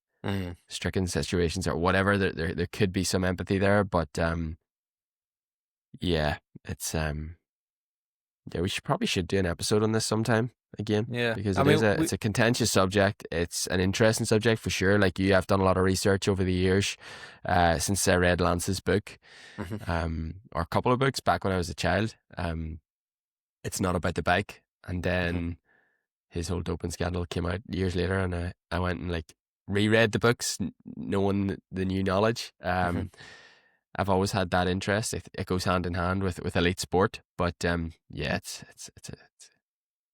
stricken situations or whatever. There could be some empathy there, but it's we probably should do an episode on this sometime. again. Yeah. Because I mean, it's a contentious subject. It's an interesting subject for sure. Like, you have done a lot of research over the years, since I read Lance's book, or a couple of books back when I was a child. It's not about the bike, and then his whole doping scandal came out years later, and I went and like reread the books, knowing the new knowledge. I've always had that interest. It goes hand in hand with elite sport, but yeah, it's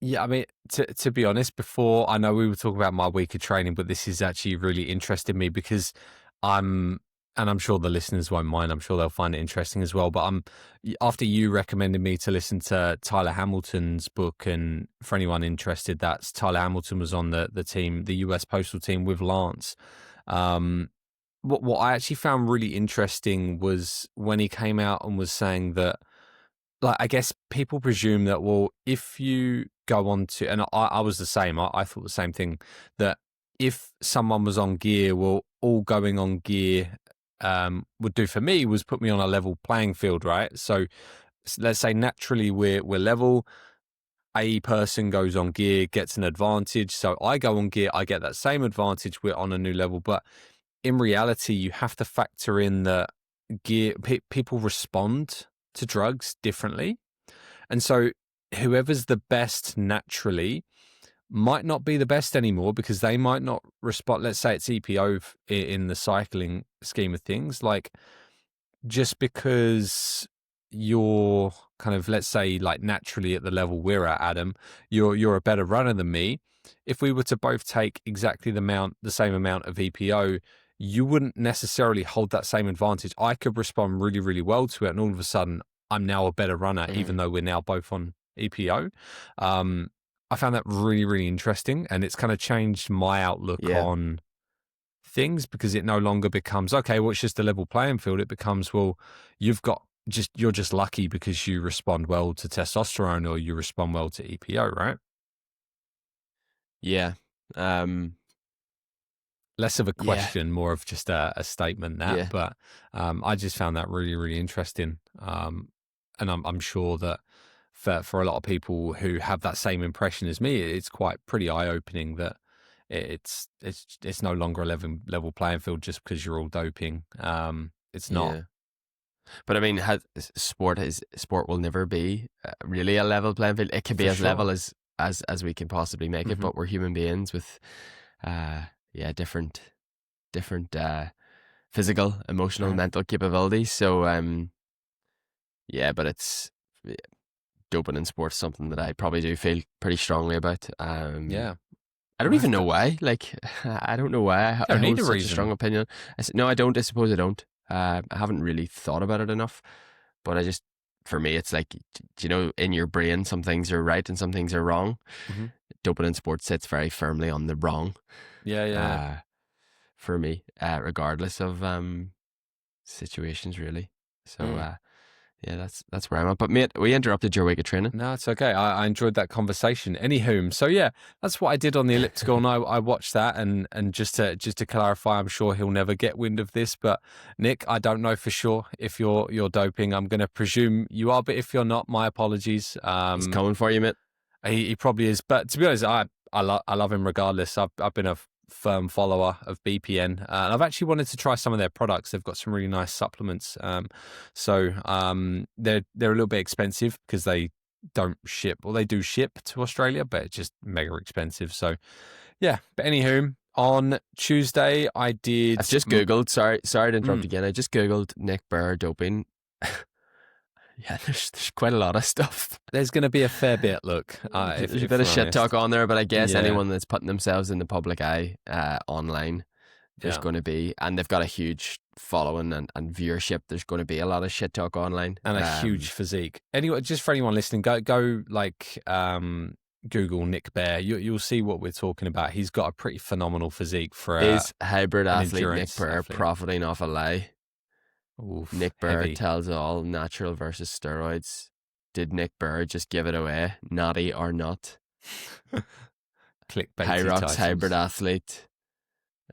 yeah, I mean, to be honest, before, I know we were talking about my week of training, but this is actually really interesting me because and I'm sure the listeners won't mind. I'm sure they'll find it interesting as well. But after you recommended me to listen to Tyler Hamilton's book, and for anyone interested, that's Tyler Hamilton was on the team, the US Postal team with Lance. What I actually found really interesting was when he came out and was saying that, like, I guess people presume that, well, if you go on to, and I was the same, I thought the same thing, that if someone was on gear, well, all going on gear would do for me was put me on a level playing field, right? So let's say naturally we're level. A person goes on gear, gets an advantage. So I go on gear, I get that same advantage. We're on a new level, but in reality, you have to factor in that gear people respond to drugs differently. And so whoever's the best naturally might not be the best anymore because they might not respond. Let's say it's EPO in the cycling scheme of things. Like, just because you're kind of, let's say, like naturally at the level we're at, Adam, you're a better runner than me. If we were to both take exactly the same amount of EPO, you wouldn't necessarily hold that same advantage. I could respond really, really well to it, and all of a sudden, I'm now a better runner, even though we're now both on EPO. I found that really, really interesting, and it's kind of changed my outlook on things, because it no longer becomes, okay, well, it's just a level playing field. It becomes, well, you're just lucky because you respond well to testosterone or you respond well to EPO, right? yeah. Less of a question, more of just a statement but I just found that really, really interesting. And I'm sure that for a lot of people who have that same impression as me, it's quite pretty eye-opening that it's no longer a level playing field just because you're all doping. It's not. But I mean, sport will never be really a level playing field. It can be as level as we can possibly make it, but we're human beings with different physical, emotional, mental capabilities. So but it's doping in sports, something that I probably do feel pretty strongly about. I don't even know why. Like, I don't know why I hold such a strong opinion. No, I don't. I suppose I don't. I haven't really thought about it enough. But for me, it's like, in your brain, some things are right and some things are wrong. Doping in sports sits very firmly on the wrong. For me, regardless of situations, really. So, that's where I'm at. But mate, we interrupted your week of training. No, it's okay. I enjoyed that conversation. Anywho, so yeah, that's what I did on the elliptical, and I watched that. And just to clarify, I'm sure he'll never get wind of this, but Nick, I don't know for sure if you're doping. I'm going to presume you are, but if you're not, my apologies. He's coming for you, mate. He probably is, but to be honest, I love him regardless. I've been a firm follower of BPN, and I've actually wanted to try some of their products. They've got some really nice supplements. So they're a little bit expensive because they don't ship, or they do ship to Australia, but it's just mega expensive. So yeah. But anywho, on Tuesday I've just Googled. Sorry to interrupt again. I just Googled Nick Burr doping. Yeah, there's quite a lot of stuff. There's going to be a fair bit. Look, there's a bit of shit talk on there, but I guess anyone that's putting themselves in the public eye online, there's going to be, and they've got a huge following and viewership. There's going to be a lot of shit talk online and a huge physique. Anyway, just for anyone listening, go like Google Nick Bear. You'll see what we're talking about. He's got a pretty phenomenal physique for is hybrid athlete Nick Bear profiting off a lie. Oof, Nick Burr tells all, natural versus steroids. Did Nick Burr just give it away? Naughty or not? Clickbait. Hyrox hybrid athlete.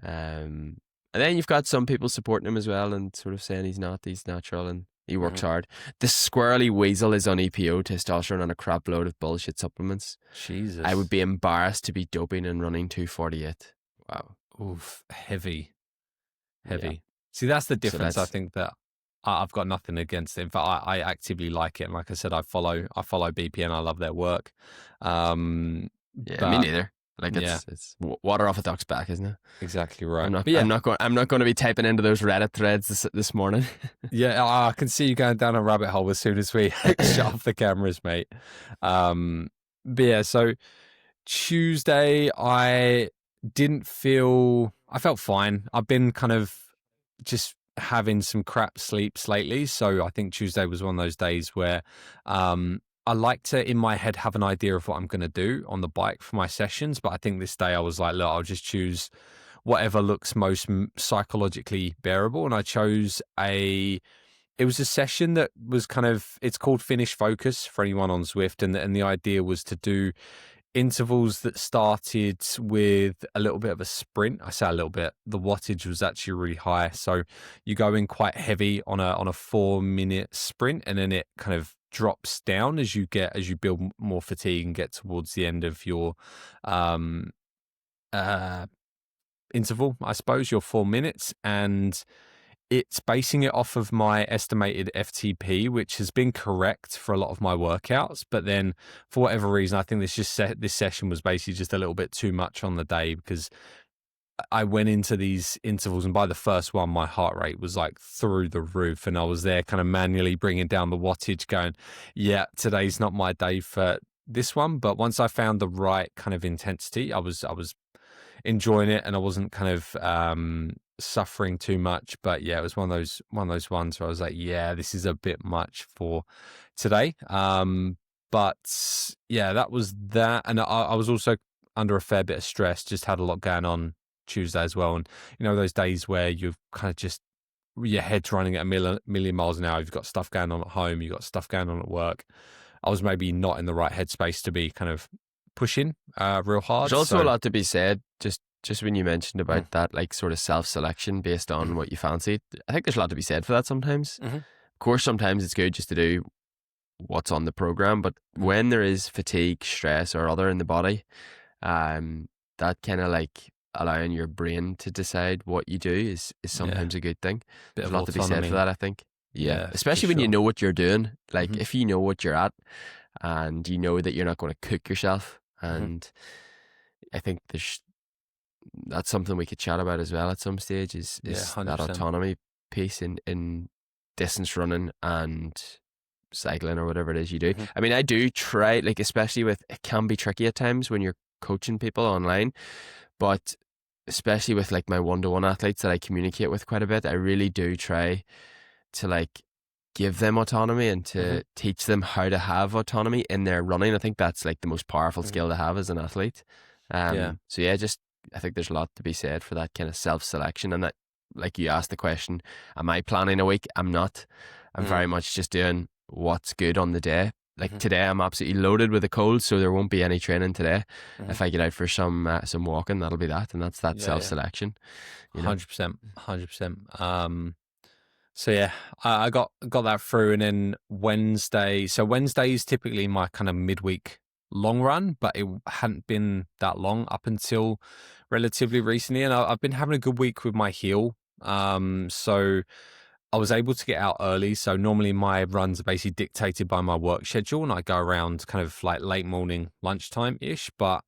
And then you've got some people supporting him as well and sort of saying he's natural, and He works hard. The squirrely weasel is on EPO, testosterone, and a crap load of bullshit supplements. Jesus. I would be embarrassed to be doping and running 2:48. Wow. Oof, heavy. Yeah. See, that's the difference. So I think that I've got nothing against it. In fact, I actively like it. And like I said, I follow BPN. I love their work. Yeah, me neither. Like it's water off a duck's back, isn't it? Exactly right. I'm not going to be typing into those Reddit threads this morning. Yeah, I can see you going down a rabbit hole as soon as we shut off the cameras, mate. But yeah, so Tuesday I felt fine. I've been kind of just having some crap sleeps lately, so I think Tuesday was one of those days where I like to, in my head, have an idea of what I'm going to do on the bike for my sessions. But I think this day I was like, look, I'll just choose whatever looks most psychologically bearable. And I chose it was a session that was it's called Finish Focus for anyone on Zwift. And the idea was to do intervals that started with a little bit of a sprint. I say a little bit. The wattage was actually really high. So you go in quite heavy on a 4-minute sprint, and then it kind of drops down as you build more fatigue and get towards the end of your interval, I suppose, your 4 minutes. And it's basing it off of my estimated FTP, which has been correct for a lot of my workouts. But then for whatever reason, I think this session was basically just a little bit too much on the day, because I went into these intervals, and by the first one, my heart rate was like through the roof, and I was there kind of manually bringing down the wattage going, yeah, today's not my day for this one. But once I found the right kind of intensity, I was enjoying it, and I wasn't kind of suffering too much. But yeah, it was one of those ones where I was like, yeah, this is a bit much for today. But yeah, that was that. And I was also under a fair bit of stress, just had a lot going on Tuesday as well. And those days where you've kind of just, your head's running at a million miles an hour. You've got stuff going on at home, you've got stuff going on at work. I was maybe not in the right headspace to be kind of pushing real hard. There's also a lot to be said, just when you mentioned about that, like sort of self-selection based on what you fancy. I think there's a lot to be said for that sometimes. Of course, sometimes it's good just to do what's on the program, but when there is fatigue, stress, or other in the body, that kind of like allowing your brain to decide what you do is sometimes a good thing. There's a lot to be said for that, I think. Yeah, especially when you know what you're doing. Like if you know what you're at, and you know that you're not going to cook yourself, and I think that's something we could chat about as well at some stage, is that autonomy piece in distance running and cycling or whatever it is you do. I mean, I do try, like, especially with, it can be tricky at times when you're coaching people online, but especially with like my one-to-one athletes that I communicate with quite a bit, I really do try to like give them autonomy and to teach them how to have autonomy in their running. I think that's like the most powerful skill to have as an athlete. So yeah, I think there's a lot to be said for that kind of self-selection. And that, like you asked the question, am I planning a week? I'm not. I'm very much just doing what's good on the day. Like today I'm absolutely loaded with a cold, so there won't be any training today. If I get out for some walking, that'll be that. And that's that self-selection. 100%. So yeah, I got that through. And then Wednesday is typically my kind of midweek long run, but it hadn't been that long up until relatively recently. And I've been having a good week with my heel. So I was able to get out early. So normally my runs are basically dictated by my work schedule, and I go around kind of like late morning, lunchtime-ish. But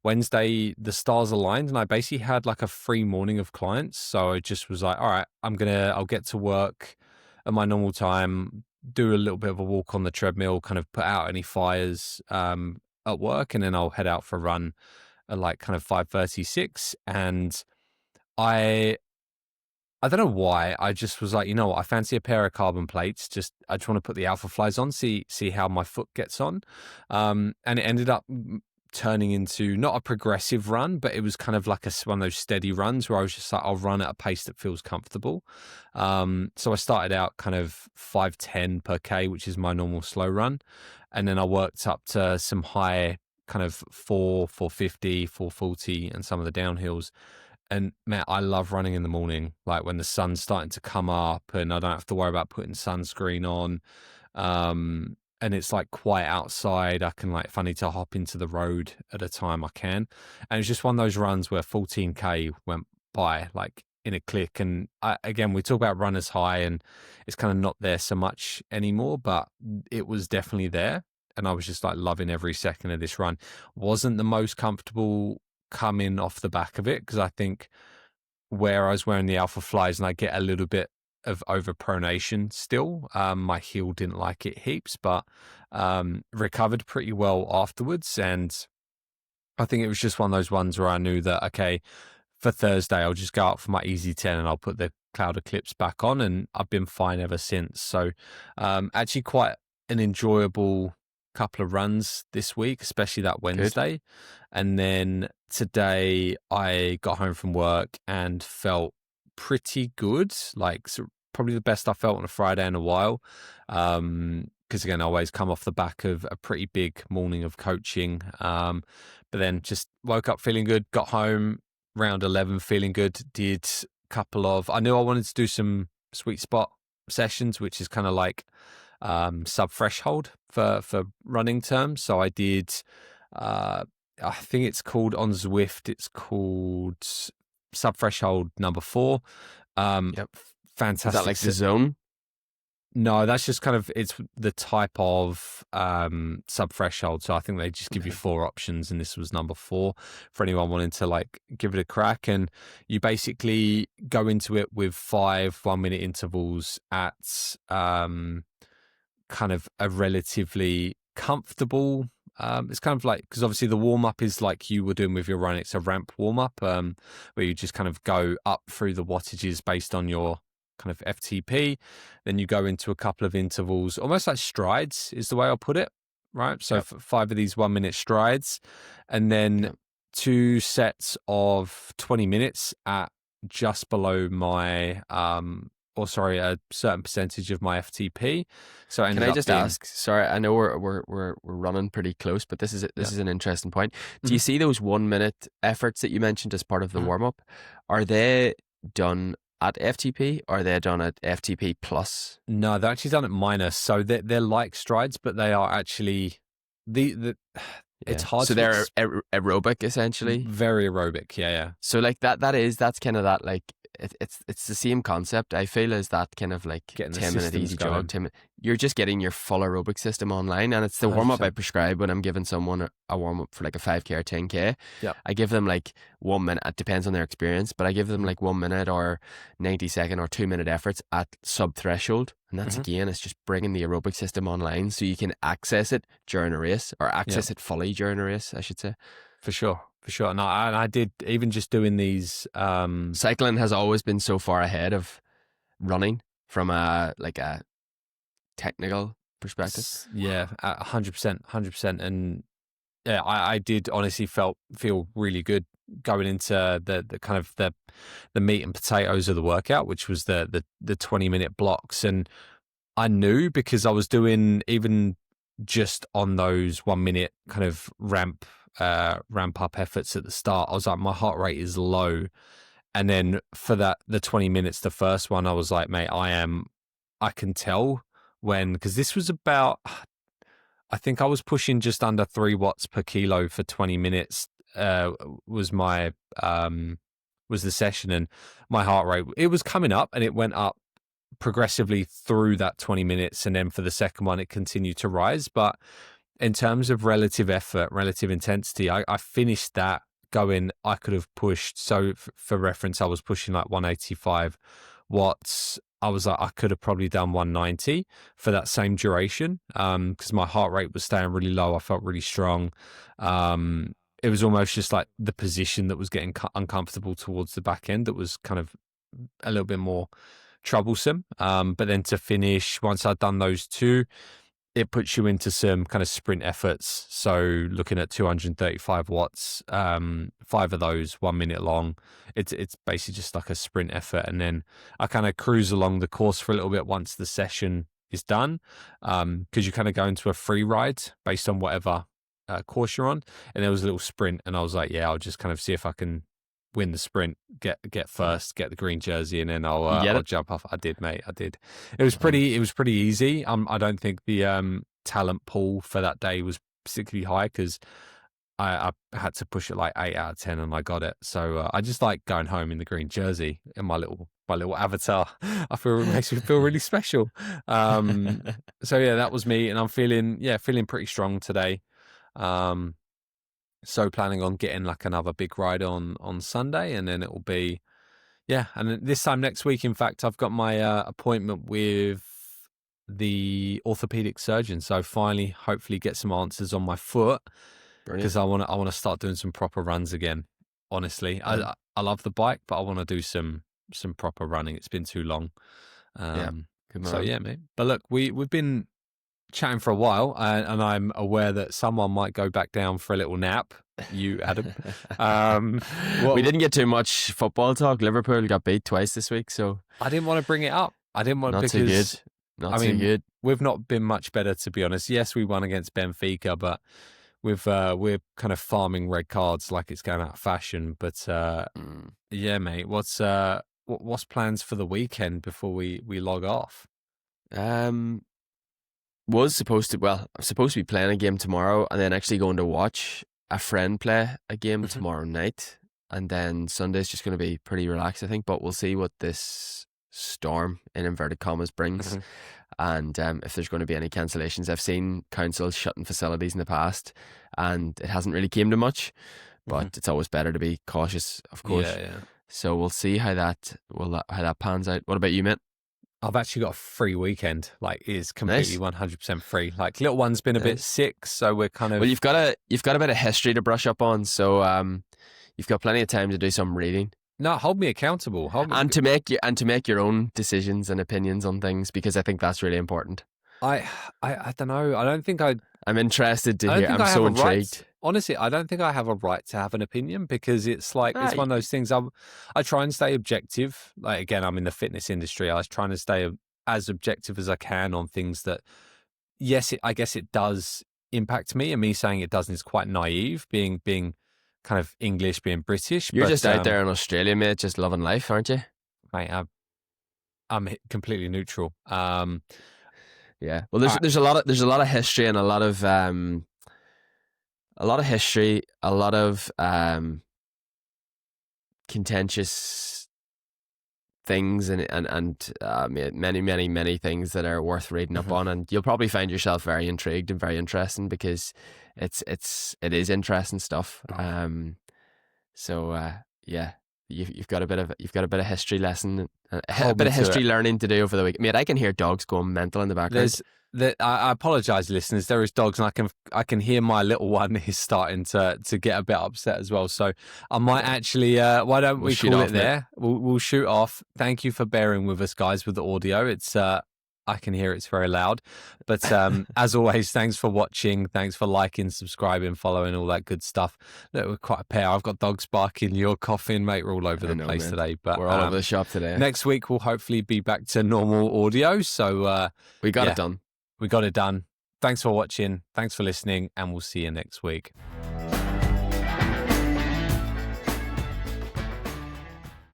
Wednesday, the stars aligned, and I basically had like a free morning of clients. So I just was like, all right, I'll get to work at my normal time, do a little bit of a walk on the treadmill, kind of put out any fires at work, and then I'll head out for a run at like kind of 5:36. And I don't know why, I just was like, you know what, I fancy a pair of carbon plates. I just want to put the Alpha Flies on, see how my foot gets on. And it ended up turning into not a progressive run, but it was kind of like one of those steady runs where I was just like, I'll run at a pace that feels comfortable. So I started out kind of 5:10 per K, which is my normal slow run. And then I worked up to some high kind of 4:50, 4:40, and some of the downhills. And man, I love running in the morning, like when the sun's starting to come up and I don't have to worry about putting sunscreen on. And it's like quiet outside. I can, like, if I need to hop into the road at a time, I can. And it's just one of those runs where 14K went by like in a click. And again, we talk about runners high and it's kind of not there so much anymore, but it was definitely there. And I was just like loving every second of this run. Wasn't the most comfortable coming off the back of it, because I think where I was wearing the Alpha Flies and I get a little bit of overpronation still, my heel didn't like it heaps, but recovered pretty well afterwards. And I think it was just one of those ones where I knew that, okay, for Thursday, I'll just go out for my easy 10 and I'll put the Cloud Eclipse back on, and I've been fine ever since. So actually quite an enjoyable couple of runs this week, especially that Wednesday. Good. And then today I got home from work and felt pretty good, like probably the best I felt on a Friday in a while. Because again, I always come off the back of a pretty big morning of coaching. But then just woke up feeling good, got home round 11 feeling good, did a couple of, I knew I wanted to do some sweet spot sessions, which is kind of like sub threshold for running terms. So I did, I think it's called on Zwift, it's called sub threshold number 4. Yep. Fantastic. Is that like the zone? No, that's just kind of, it's the type of sub threshold. So I think they just give you 4 options, and this was number 4 for anyone wanting to like give it a crack. And you basically go into it with 5 1-minute intervals at kind of a relatively comfortable. It's kind of like, because obviously the warm up is like you were doing with your run. It's a ramp warm up where you just kind of go up through the wattages based on your kind of FTP. Then you go into a couple of intervals, almost like strides is the way I'll put it, right? So 5 of these 1-minute strides, and then 2 sets of 20 minutes at just below my a certain percentage of my FTP. So can I just ask? Sorry, I know we're running pretty close, but this is an interesting point. Do you see those 1-minute efforts that you mentioned as part of the warm up? Are they done at FTP, or are they done at FTP plus? No, they're actually done at minus. So they're like strides, but they are actually it's hard. So they're aerobic essentially. Very aerobic, yeah. So like that's kind of that, like it's the same concept, I feel, as that kind of like getting 10-minute easy jog. You're just getting your full aerobic system online, and it's the warm up I prescribe when I'm giving someone a warm up for like a 5K or 10K. Yeah, I give them like 1 minute. It depends on their experience, but I give them like 1 minute or 90-second or 2-minute efforts at sub threshold, and that's again, it's just bringing the aerobic system online so you can access it during a race, or access it fully during a race, I should say. For sure. And I did, even just doing these. Cycling has always been so far ahead of running from a technical perspective. Yeah, 100%. And yeah, I did honestly feel really good going into the kind of the meat and potatoes of the workout, which was the 20-minute blocks. And I knew, because I was doing even just on those 1-minute kind of ramp up efforts at the start, I was like, my heart rate is low. And then for the 20 minutes, the first one, I was like, mate, I can tell when, because this was about, I think I was pushing just under 3 watts per kilo for 20 minutes was the session, and my heart rate, it was coming up, and it went up progressively through that 20 minutes. And then for the second one, it continued to rise. But in terms of relative effort, relative intensity, I finished that going, I could have pushed. So for reference, I was pushing like 185 watts. I was like, I could have probably done 190 for that same duration, because my heart rate was staying really low. I felt really strong. It was almost just like the position that was getting uncomfortable towards the back end that was kind of a little bit more troublesome. But then to finish, once I'd done those 2, it puts you into some kind of sprint efforts. So looking at 235 watts, 5 of those 1 minute long. It's basically just like a sprint effort. And then I kind of cruise along the course for a little bit once the session is done, because you kind of go into a free ride based on whatever course you're on. And there was a little sprint, and I was like, yeah, I'll just kind of see if I can win the sprint, get first, get the green jersey, and then Get I'll it? jump off. I did, mate. I did. It was pretty easy. I don't think the talent pool for that day was particularly high because I had to push it like 8 out of 10, and I got it. So I just like going home in the green jersey in my little avatar. It makes me feel really special. So yeah, that was me, and I'm feeling pretty strong today. So planning on getting like another big ride on Sunday, and then it will be and then this time next week, in fact, I've got my appointment with the orthopedic surgeon. So finally, hopefully get some answers on my foot, because I want to start doing some proper runs again. Honestly, I love the bike, but I want to do some proper running. It's been too long. So yeah, mate. But look, we've been chatting for a while, and I'm aware that someone might go back down for a little nap. You, Adam. We didn't get too much football talk. Liverpool got beat twice this week, so I didn't want to bring it up. I didn't want not because too good. Not too good. We've not been much better, to be honest. Yes, we won against Benfica, but we're kind of farming red cards like it's going out of fashion. But yeah, mate. What's plans for the weekend before we log off? I'm supposed to be playing a game tomorrow, and then actually going to watch a friend play a game tomorrow night, and then Sunday's just going to be pretty relaxed, I think. But we'll see what this storm, in inverted commas, brings, and if there's going to be any cancellations. I've seen councils shutting facilities in the past, and it hasn't really came to much. But it's always better to be cautious, of course. Yeah. So we'll see how that pans out. What about you, mate? I've actually got a free weekend. Like, it is completely 100% free. Like, little one's been a bit sick, so we're kind of. Well, you've got a bit of history to brush up on, so you've got plenty of time to do some reading. No, hold me accountable. And to make your own decisions and opinions on things, because I think that's really important. I don't know. I don't think I'm interested to hear. I'm so intrigued. Honestly, I don't think I have a right to have an opinion, because it's like, it's one of those things. I try and stay objective. Like, again, I'm in the fitness industry. I was trying to stay as objective as I can on things that, yes, I guess it does impact me, and me saying it doesn't is quite naive, being kind of English, being British. You're just out there in Australia, mate, just loving life, aren't you? Mate, I'm completely neutral. Yeah. Well, there's a lot of history, and a lot of contentious things, and many things that are worth reading up on, and you'll probably find yourself very intrigued and very interesting, because it is interesting stuff. You've got a bit of history lesson, a bit of history learning to do over the week. Mate, I can hear dogs going mental in the background. I apologise, listeners. There is dogs, and I can hear my little one is starting to get a bit upset as well. So I might actually. Why don't we call it there? We'll shoot off. Thank you for bearing with us, guys, with the audio. It's I can hear it's very loud. But as always, thanks for watching. Thanks for liking, subscribing, following, all that good stuff. Look, we're quite a pair. I've got dogs barking, you're coughing, mate. We're all over the place today. But we're all over the shop today. Next week, we'll hopefully be back to normal audio. So we got it done. We got it done. Thanks for watching. Thanks for listening. And we'll see you next week.